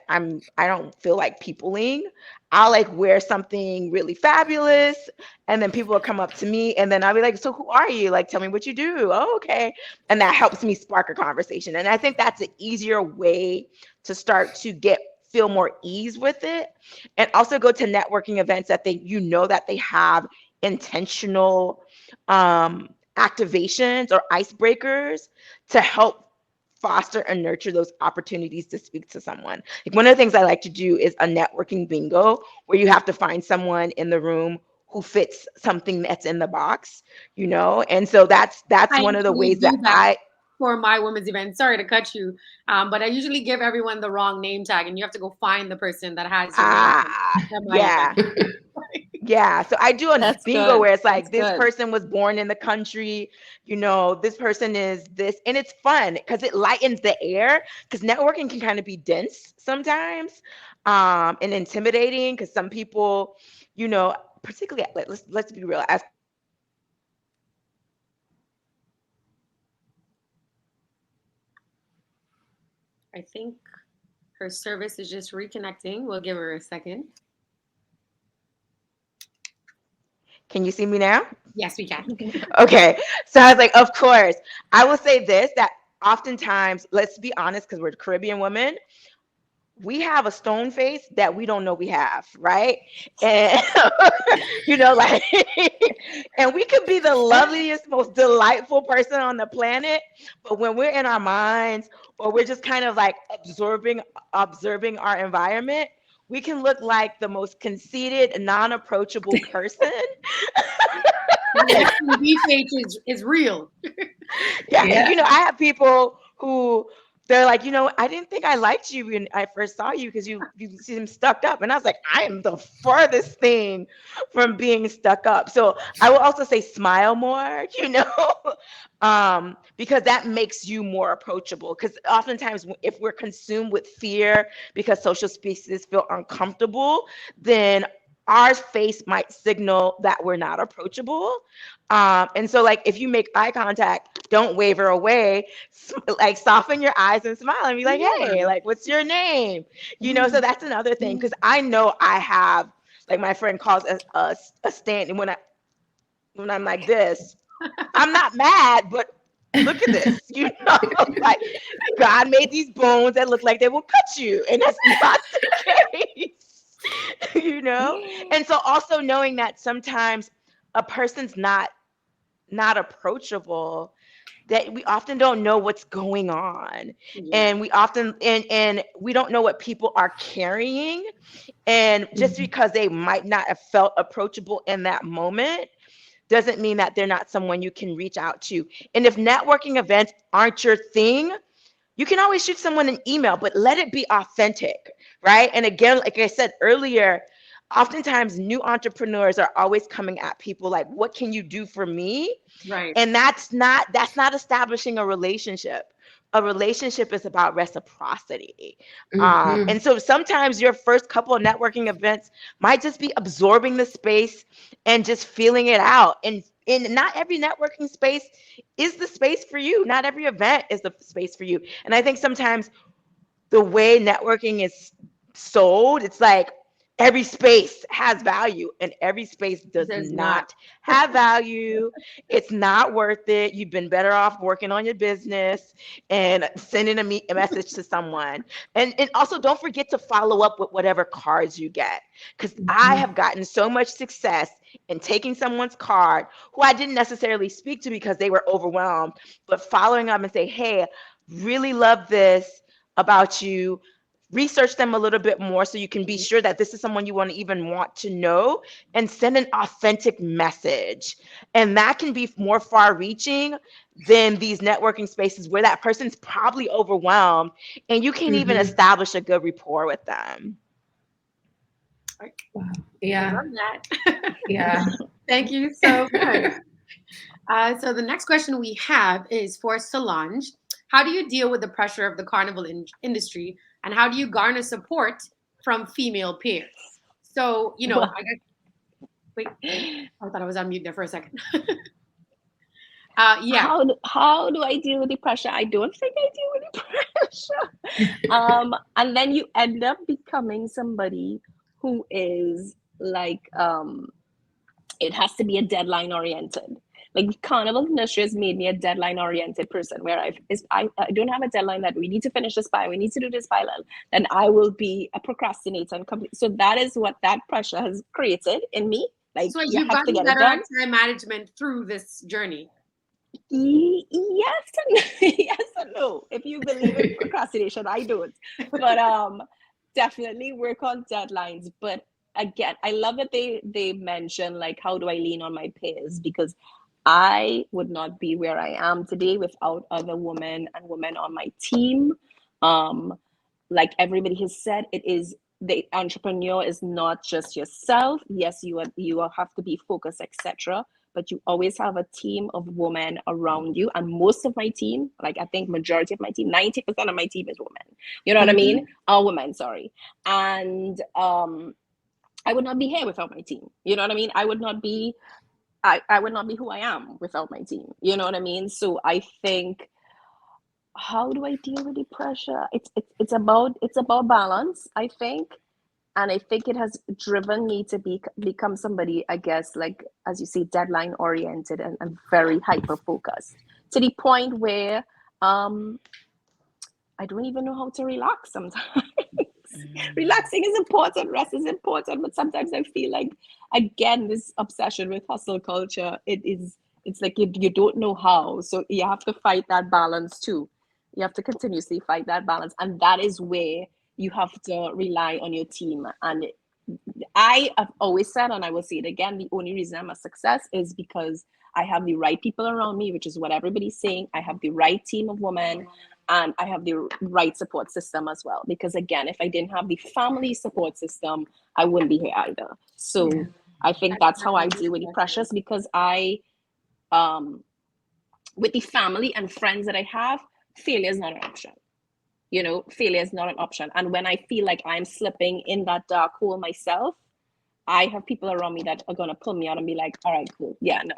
don't feel like peopling. I'll like wear something really fabulous, and then people will come up to me, and then I'll be like, so who are you? Like, tell me what you do. Oh, okay. And that helps me spark a conversation. And I think that's an easier way to start to feel more ease with it. And also go to networking events that that they have intentional activations or icebreakers to help foster and nurture those opportunities to speak to someone. Like one of the things I like to do is a networking bingo where you have to find someone in the room who fits something that's in the box, And so that's I one of the usually ways that do that for my women's event. Sorry to cut you, but I usually give everyone the wrong name tag, and you have to go find the person that has your name at my yeah. event. Yeah, so I do a That's bingo good. where it's That's like this good. person was born in the country, this person is this, and it's fun because it lightens the air. Because networking can kind of be dense sometimes, and intimidating. Because some people, particularly like, let's be real, as I think her service is just reconnecting. We'll give her a second. can you see me now? Yes, we can. Okay, so I was like, of course. I will say this, that oftentimes, let's be honest, because we're Caribbean women, we have a stone face that we don't know we have, right? And like, and we could be the loveliest, most delightful person on the planet, but when we're in our minds or we're just kind of like observing our environment, we can look like the most conceited, non-approachable person. The resting face is real. Yeah, Yeah. and I have people who they're like, I didn't think I liked you when I first saw you because you seem stuck up, and I was like, I am the farthest thing from being stuck up. So I will also say smile more, because that makes you more approachable. Because oftentimes, if we're consumed with fear because social spaces feel uncomfortable, then our face might signal that we're not approachable. And so like if you make eye contact, don't waver away, like soften your eyes and smile and be like, hey, like what's your name? So that's another thing. Cause I know I have, like my friend calls a stand, and when I'm like this, I'm not mad, but look at this, like God made these bones that look like they will cut you, and that's not the case, And so also knowing that sometimes a person's not approachable, that we often don't know what's going on, and we often and we don't know what people are carrying, and just because they might not have felt approachable in that moment doesn't mean that they're not someone you can reach out to. And if networking events aren't your thing, you can always shoot someone an email, but let it be authentic, right? And again, like I said earlier, oftentimes new entrepreneurs are always coming at people like, what can you do for me? Right. And that's not establishing a relationship. A relationship is about reciprocity. And so sometimes your first couple of networking events might just be absorbing the space and just feeling it out. And not every networking space is the space for you. Not every event is the space for you. And I think sometimes the way networking is sold, it's like every space has value and every space does not have value. It's not worth it. You've been better off working on your business and sending a message to someone. And also don't forget to follow up with whatever cards you get. Because I have gotten so much success in taking someone's card who I didn't necessarily speak to because they were overwhelmed, but following up and say, hey, really love this about you. Research them a little bit more so you can be sure that this is someone you want to know, and send an authentic message. And that can be more far reaching than these networking spaces where that person's probably overwhelmed and you can't even establish a good rapport with them. Wow. I Yeah. love that. Yeah. Thank you so much. So the next question we have is for Solange. How do you deal with the pressure of the carnival industry, and how do you garner support from female peers? So, I guess, wait, I thought I was on mute there for a second. Yeah. How do I deal with the pressure? I don't think I deal with the pressure. And then you end up becoming somebody who is like, it has to be a deadline oriented. Like Carnival Nursery has made me a deadline oriented person where I don't have a deadline that we need to finish this by, we need to do this by, then I will be a procrastinator and complete. So that is what that pressure has created in me. Like So you you've have to gotten get it better at done. time management through this journey. Yes and yes and no. If you believe in procrastination, I don't. But definitely work on deadlines. But again, I love that they mention like how do I lean on my peers, because I would not be where I am today without other women and women on my team. Um, like everybody has said, it is the entrepreneur is not just yourself. Yes, you have to be focused, etc. But you always have a team of women around you. And most of my team, like I think majority of my team, 90% of my team is women. You know what I mean? Women, sorry. And I would not be here without my team. You know what I mean? I would not be who I am without my team. You know what I mean? So I think, how do I deal with the pressure? It's about balance, I think. And I think it has driven me to become somebody, I guess, like as you say, deadline oriented and very hyper focused, to the point where I don't even know how to relax sometimes. Relaxing is important, rest is important, but sometimes I feel like, again, this obsession with hustle culture, it's like you don't know how. So you have to fight that balance too. You have to continuously fight that balance. And that is where you have to rely on your team. And I have always said, and I will say it again, the only reason I'm a success is because I have the right people around me, which is what everybody's saying. I have the right team of women, and I have the right support system as well. Because again, if I didn't have the family support system, I wouldn't be here either. So I think that's how I deal with the pressures, because with the family and friends that I have, failure is not an option. Failure is not an option. And when I feel like I'm slipping in that dark hole myself, I have people around me that are going to pull me out and be like, all right, cool. Yeah, no,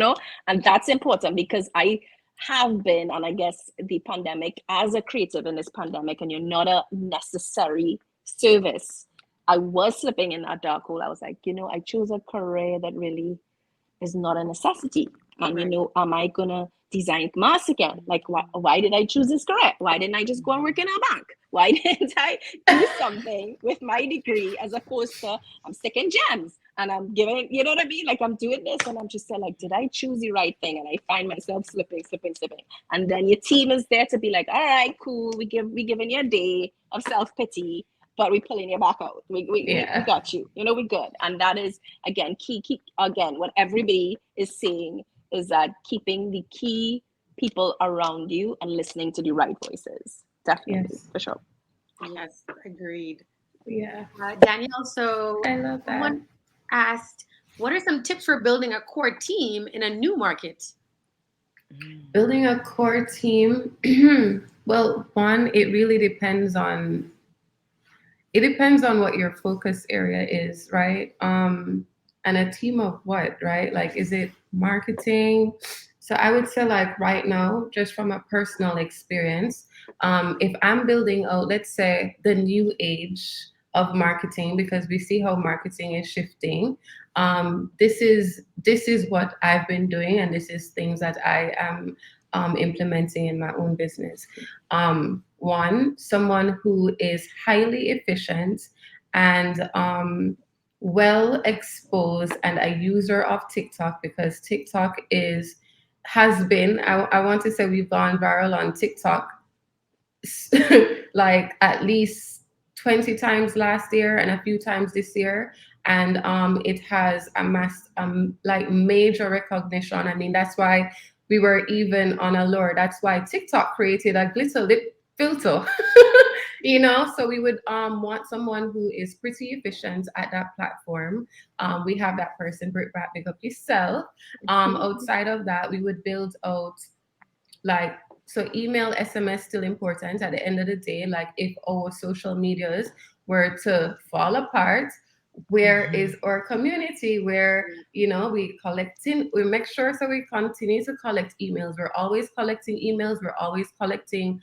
no. And that's important, because I have been, and I guess the pandemic, as a creative in this pandemic, and you're not a necessary service, I was slipping in that dark hole. I was like, I chose a career that really is not a necessity. And am I gonna design masks again? Like, why did I choose this career? Why didn't I just go and work in a bank? Why didn't I do something with my degree, as opposed to I'm sticking gems and I'm giving, you know what I mean? Like, I'm doing this and I'm just like, did I choose the right thing? And I find myself slipping. And then your team is there to be like, all right, cool, we giving you a day of self-pity, but we pulling you back out. We got you. We good. And that is, again, key again, what everybody is saying is that keeping the key people around you and listening to the right voices. Definitely, for sure. Yes, agreed. Yeah. Danielle, so I love that. someone asked, what are some tips for building a core team in a new market? Building a core team, well, one, it really depends on what your focus area is, right? And a team of what, right? Like, is it marketing? So I would say, like, right now, just from a personal experience, if I'm building out, let's say, the new age of marketing, because we see how marketing is shifting, this is what I've been doing, and this is things that I am implementing in my own business. One, someone who is highly efficient and well exposed and a user of TikTok, because TikTok has been, I want to say we've gone viral on TikTok like at least 20 times last year and a few times this year. And it has amassed like major recognition. I mean, that's why we were even on Allure. That's why TikTok created a glitter lip filter. So we would want someone who is pretty efficient at that platform. We have that person, Britt Brat, pick up yourself. Outside of that, we would build out like, so email, SMS still important at the end of the day. Like, if our social medias were to fall apart, where is our community, where we make sure, so we continue to collect emails. We're always collecting emails, we're always collecting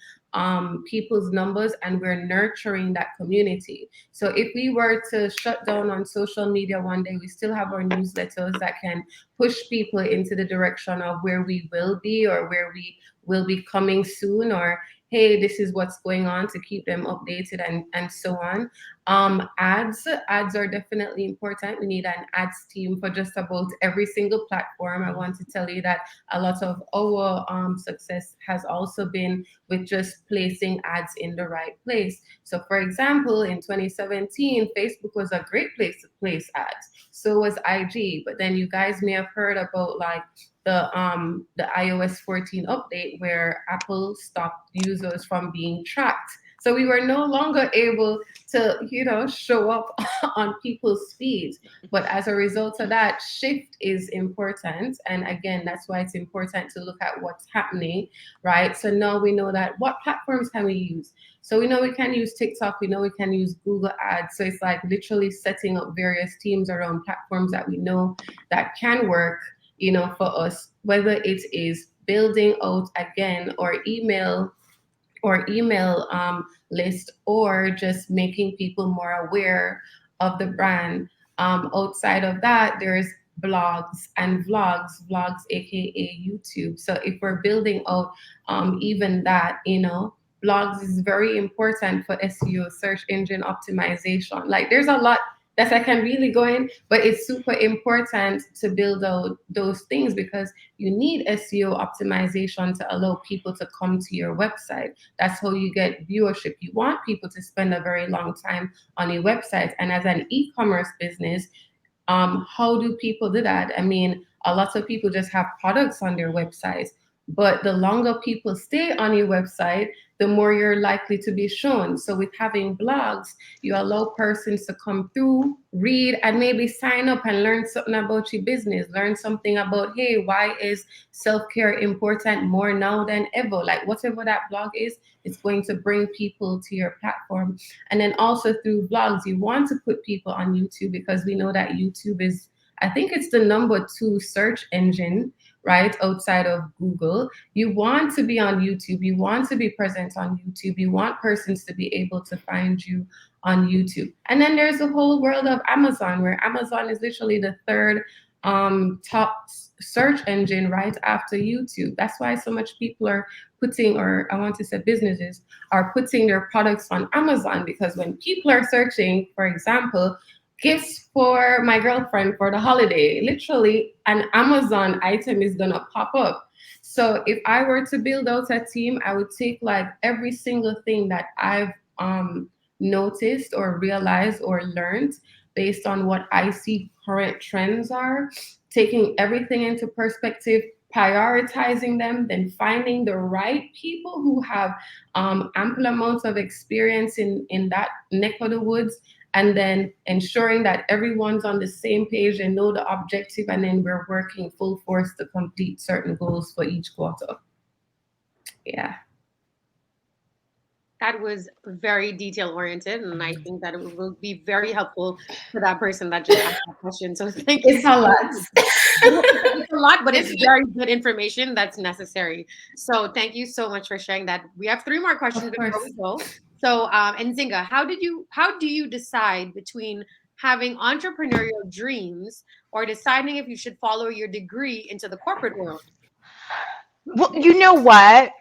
people's numbers, and we're nurturing that community. So if we were to shut down on social media one day, we still have our newsletters that can push people into the direction of where we will be, or where we will be coming soon, or hey, this is what's going on, to keep them updated, and so on. Ads are definitely important. We need an ads team for just about every single platform. I want to tell you that a lot of our success has also been with just placing ads in the right place. So, for example, in 2017, Facebook was a great place to place ads. So was IG. But then you guys may have heard about like the iOS 14 update, where Apple stopped users from being tracked. So we were no longer able to, show up on people's feeds. But as a result of that, shift is important. And again, that's why it's important to look at what's happening, right? So now we know that what platforms can we use? So we know we can use TikTok, we know we can use Google Ads. So it's like literally setting up various teams around platforms that we know that can work, for us, whether it is building out again or email list, or just making people more aware of the brand. Outside of that, there's blogs and vlogs, aka YouTube. So if we're building out even that, blogs is very important for SEO, search engine optimization. Like there's a lot that I can really go in, but it's super important to build out those things, because you need SEO optimization to allow people to come to your website. That's how you get viewership. You want people to spend a very long time on your website. And as an e-commerce business, how do people do that? I mean, a lot of people just have products on their websites, but the longer people stay on your website, the more you're likely to be shown. So with having blogs, you allow persons to come through, read, and maybe sign up and learn something about your business, learn something about, hey, why is self-care important more now than ever? Like whatever that blog is, it's going to bring people to your platform. And then also through blogs, you want to put people on YouTube, because we know that YouTube is, I think it's the number 2 search engine, right, outside of Google. You want to be on YouTube. You want to be present on YouTube. You want persons to be able to find you on YouTube. And then there's the whole world of Amazon, where Amazon is literally the third top search engine right after YouTube. That's why so much people are putting, or I want to say businesses are putting their products on Amazon, because when people are searching, for example, gifts for my girlfriend for the holiday, literally an Amazon item is gonna pop up. So if I were to build out a team, I would take like every single thing that I've noticed or realized or learned based on what I see current trends are, taking everything into perspective, prioritizing them, then finding the right people who have ample amounts of experience in that neck of the woods, and then ensuring that everyone's on the same page and know the objective, and then we're working full force to complete certain goals for each quarter. Yeah. That was very detail oriented, and I think that it will be very helpful for that person that just asked that question. So thank you. It's a lot. It's a lot, but it's very good information that's necessary. So thank you so much for sharing that. We have 3 more questions before we go. So, and Zinga, how do you decide between having entrepreneurial dreams or deciding if you should follow your degree into the corporate world? Well, you know what?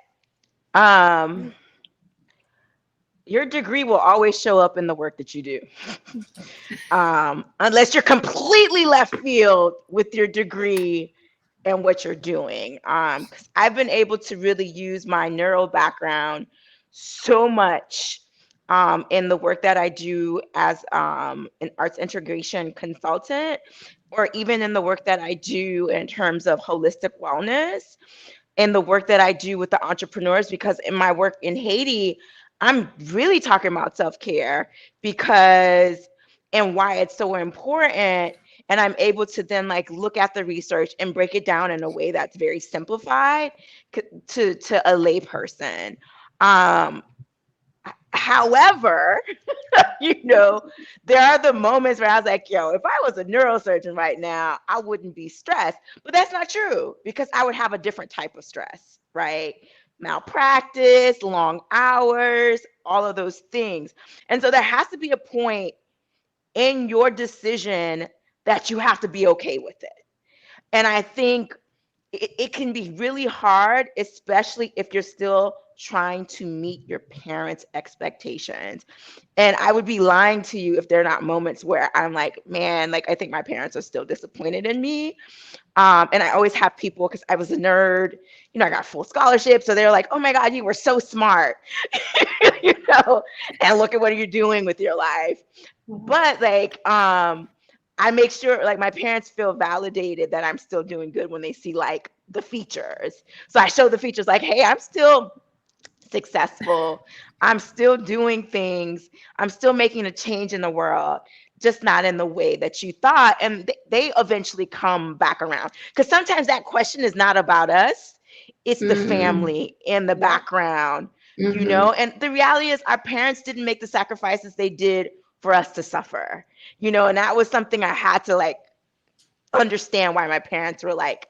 Your degree will always show up in the work that you do. Unless you're completely left field with your degree and what you're doing. 'Cause I've been able to really use my neuro background so much in the work that I do as an arts integration consultant, or even in the work that I do in terms of holistic wellness, and the work that I do with the entrepreneurs, because in my work in Haiti, I'm really talking about self-care, because and why it's so important. And I'm able to then look at the research and break it down in a way that's very simplified to a lay person. However, there are the moments where I was like, yo, if I was a neurosurgeon right now, I wouldn't be stressed. But that's not true, because I would have a different type of stress, right? Malpractice, long hours, all of those things. And so there has to be a point in your decision that you have to be okay with it. And I think it can be really hard, especially if you're still trying to meet your parents' expectations. And I would be lying to you if there are not moments where I'm like, man, like I think my parents are still disappointed in me. And I always have people, because I was a nerd, I got full scholarship. So they're like, oh my God, you were so smart, and look at what you're doing with your life. But like, I make sure like my parents feel validated that I'm still doing good when they see like the features. So I show the features like, hey, I'm still successful. I'm still doing things. I'm still making a change in the world, just not in the way that you thought. And they eventually come back around, because sometimes that question is not about us. It's the family in the background, and the reality is our parents didn't make the sacrifices they did for us to suffer, and that was something I had to like understand, why my parents were like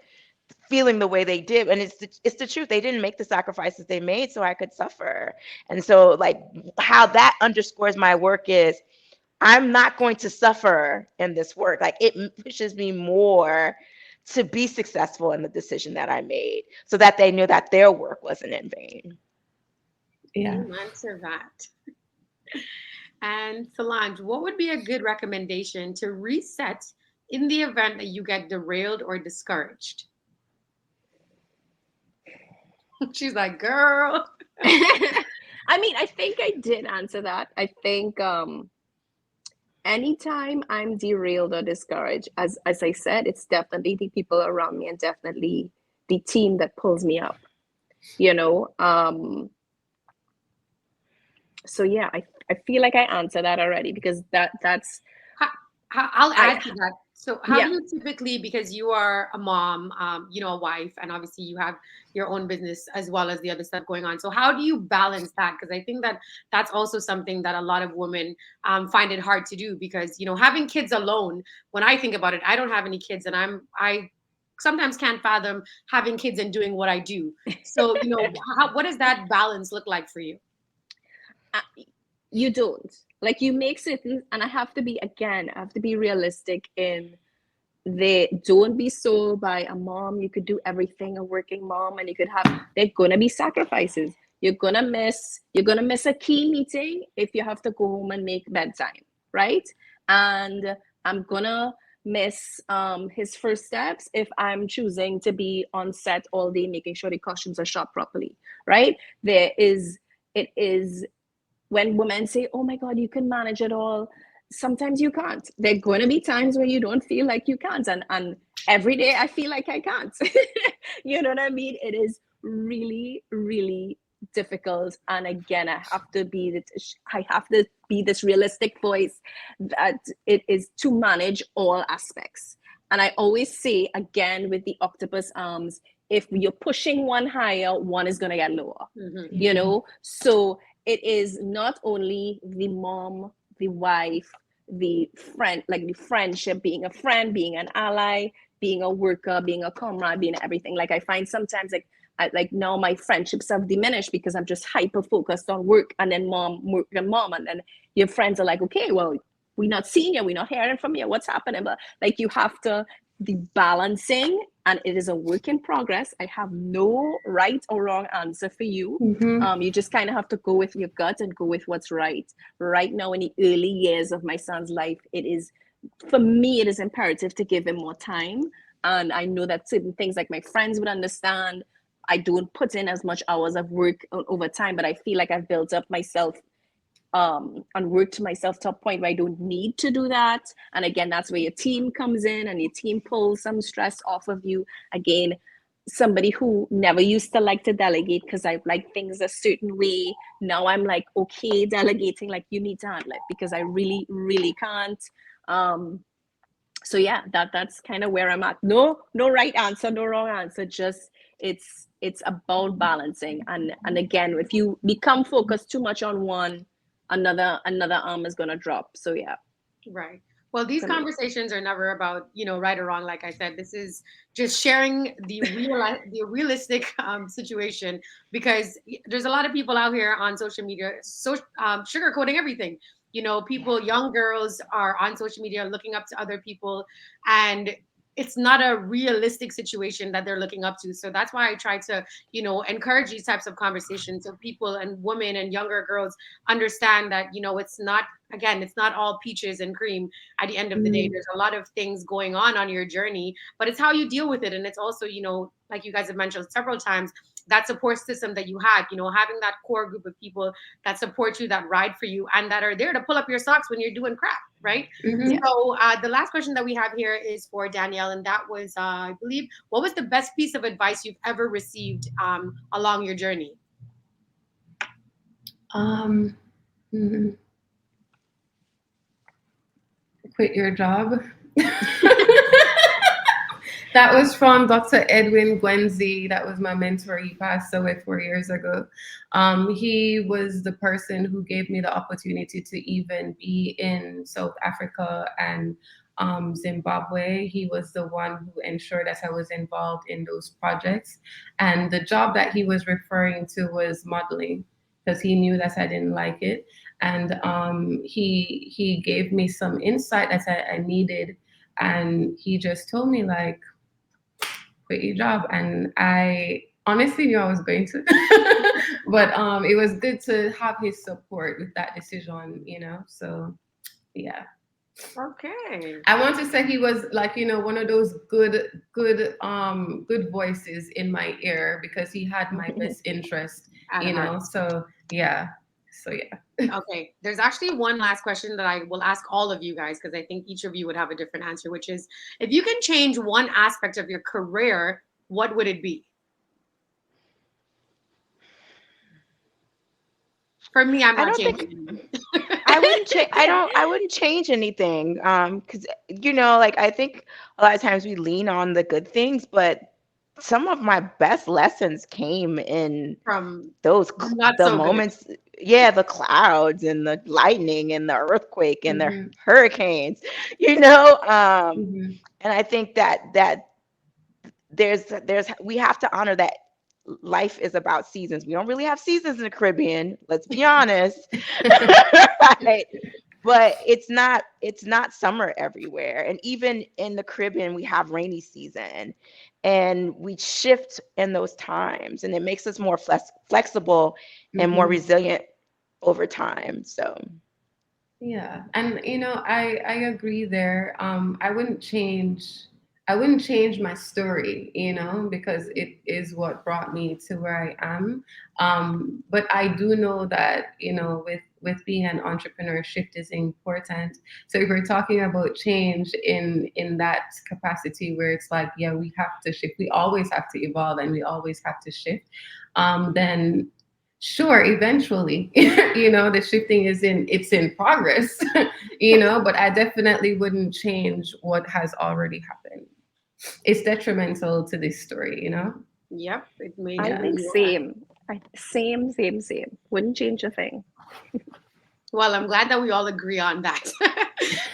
feeling the way they did. And it's the truth. They didn't make the sacrifices they made so I could suffer. And so like how that underscores my work is I'm not going to suffer in this work. Like it pushes me more to be successful in the decision that I made, so that they knew that their work wasn't in vain. Yeah. Answer that. And Solange, what would be a good recommendation to reset in the event that you get derailed or discouraged? She's like, girl. I mean, I think I did answer that. I think anytime I'm derailed or discouraged, as I said, it's definitely the people around me and definitely the team that pulls me up. So yeah, I feel like I answered that already, because that's I'll add to that. So how Yeah. do you typically, because you are a mom, a wife, and obviously you have your own business as well as the other stuff going on. So how do you balance that? Because I think that that's also something that a lot of women find it hard to do, because, having kids alone, when I think about it, I don't have any kids, and I sometimes can't fathom having kids and doing what I do. So, what does that balance look like for you? You don't. Like, you make certain, and I have to be realistic in they don't be sold by a mom. You could do everything, a working mom, and they're gonna be sacrifices. You're gonna miss a key meeting if you have to go home and make bedtime, right? And I'm gonna miss his first steps if I'm choosing to be on set all day making sure the costumes are shot properly, right? It is when women say, oh my God, you can manage it all. Sometimes you can't. There are going to be times where you don't feel like you can't. And every day I feel like I can't. You know what I mean? It is really, really difficult. And again, I have to be this realistic voice that it is to manage all aspects. And I always say, again, with the octopus arms, if you're pushing one higher, one is going to get lower, So it is not only the mom, the wife, the friend, like the friendship, being a friend, being an ally, being a worker, being a comrade, being everything. Like I find sometimes like now my friendships have diminished because I'm just hyper focused on work, and then work and mom, and then your friends are like, okay, well, we're not seeing you, we're not hearing from you, what's happening? But like you have to the balancing, and it is a work in progress. I have no right or wrong answer for you. You just kind of have to go with your gut and go with what's right. Right now, in the early years of my son's life, for me, it is imperative to give him more time. And I know that certain things, like my friends would understand, I don't put in as much hours of work over time, but I feel like I've built up myself and worked myself to a point where I don't need to do that. And again, that's where your team comes in, and your team pulls some stress off of you. Again, somebody who never used to like to delegate because I like things a certain way. Now I'm like, okay, delegating, like you need to handle it because I really, really can't. So yeah, that's kind of where I'm at. No right answer, no wrong answer. Just it's about balancing. And again, if you become focused too much on one, another arm is gonna drop. So yeah, Right. Well, these for me. conversations are never about, right or wrong. Like I said, this is just sharing the realistic situation, because there's a lot of people out here on social media, sugarcoating everything. People, young girls are on social media looking up to other people, and it's not a realistic situation that they're looking up to. So that's why I try to, encourage these types of conversations so people and women and younger girls understand that, it's not, again, it's not all peaches and cream at the end of the day. Mm-hmm. There's a lot of things going on your journey, but it's how you deal with it. And it's also, like you guys have mentioned several times, that support system that you have, having that core group of people that support you, that ride for you, and that are there to pull up your socks when you're doing crap, right? Mm-hmm. Yeah. So the last question that we have here is for Danielle, and that was, I believe, what was the best piece of advice you've ever received along your journey? Um, mhm. Quit your job. That was from Dr. Edwin Gwenzi. That was my mentor. He passed away 4 years ago. He was the person who gave me the opportunity to even be in South Africa and Zimbabwe. He was the one who ensured that I was involved in those projects. And the job that he was referring to was modeling, because he knew that I didn't like it. And he gave me some insight that I needed. And he just told me, like, quit your job. And I honestly knew I was going to. But it was good to have his support with that decision. So yeah. Okay. I want to say he was, like, one of those good voices in my ear, because he had my best interest, At heart. so yeah. So yeah. Okay, there's actually one last question that I will ask all of you guys, because I think each of you would have a different answer, which is, if you can change one aspect of your career, what would it be? For me, I'm I not don't changing think anything. I wouldn't change. I wouldn't change anything. Because like I think a lot of times we lean on the good things, but some of my best lessons came in From not the so good. moments, yeah, the clouds and the lightning and the earthquake and the Hmm. hurricanes, you know. Hmm. And I think that there's we have to honor that life is about seasons. We don't really have seasons in the Caribbean, let's be honest. Right? But it's not summer everywhere. And even in the Caribbean, we have rainy season, and we shift in those times, and it makes us more flexible and more Hmm. resilient over time. So Yeah, and I agree there. I wouldn't change my story, because it is what brought me to where I am. But I do know that, with being an entrepreneur, shift is important. So if we're talking about change in that capacity, where it's like, yeah, we have to shift, we always have to evolve, and we always have to shift. Then sure, eventually, the shifting it's in progress. But I definitely wouldn't change what has already happened. It's detrimental to this story. Yep, it made I Yeah. think you. same. Wouldn't change a thing. Well, I'm glad that we all agree on that.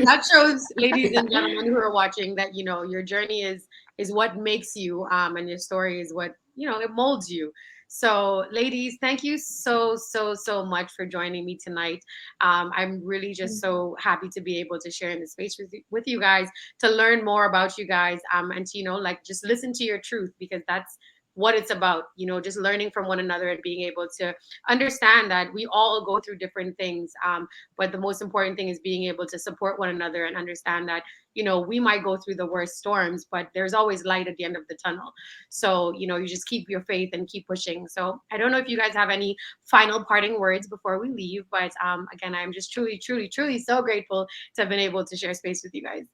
That shows, ladies and gentlemen who are watching, that your journey is what makes you, and your story is what it molds you. So, ladies, thank you so much for joining me tonight. I'm really just so happy to be able to share in the space with you guys, to learn more about you guys, and to like just listen to your truth, because that's what it's about. Just learning from one another and being able to understand that we all go through different things, but the most important thing is being able to support one another and understand that we might go through the worst storms, but there's always light at the end of the tunnel. So you just keep your faith and keep pushing. So I don't know if you guys have any final parting words before we leave, but again, I'm just truly so grateful to have been able to share space with you guys.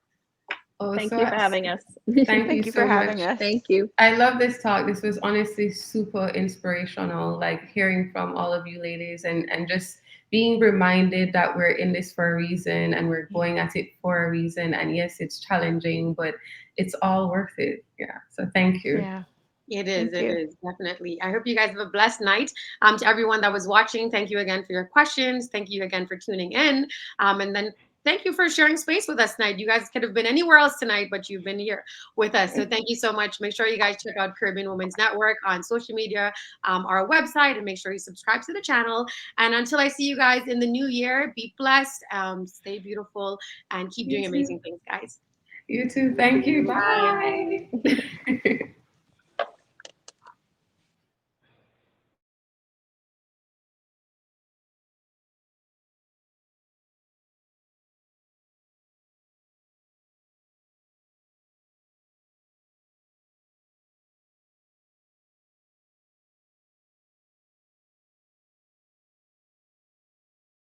Oh, Thank so you for having us. thank you thank you for so having much. us. Thank you. I love this talk. This was honestly super inspirational, like hearing from all of you ladies, and just being reminded that we're in this for a reason, and we're going at it for a reason. And yes, it's challenging, but it's all worth it. Yeah. So thank you. Yeah. Thank It you. is, definitely. I hope you guys have a blessed night. To everyone that was watching, thank you again for your questions. Thank you again for tuning in. And then thank you for sharing space with us tonight. You guys could have been anywhere else tonight, but you've been here with us. So thank you so much. Make sure you guys check out Caribbean Women's Network on social media, our website, and make sure you subscribe to the channel. And until I see you guys in the new year, be blessed, stay beautiful, and keep You doing too. amazing things, guys. You too. Thank you. Bye. Bye.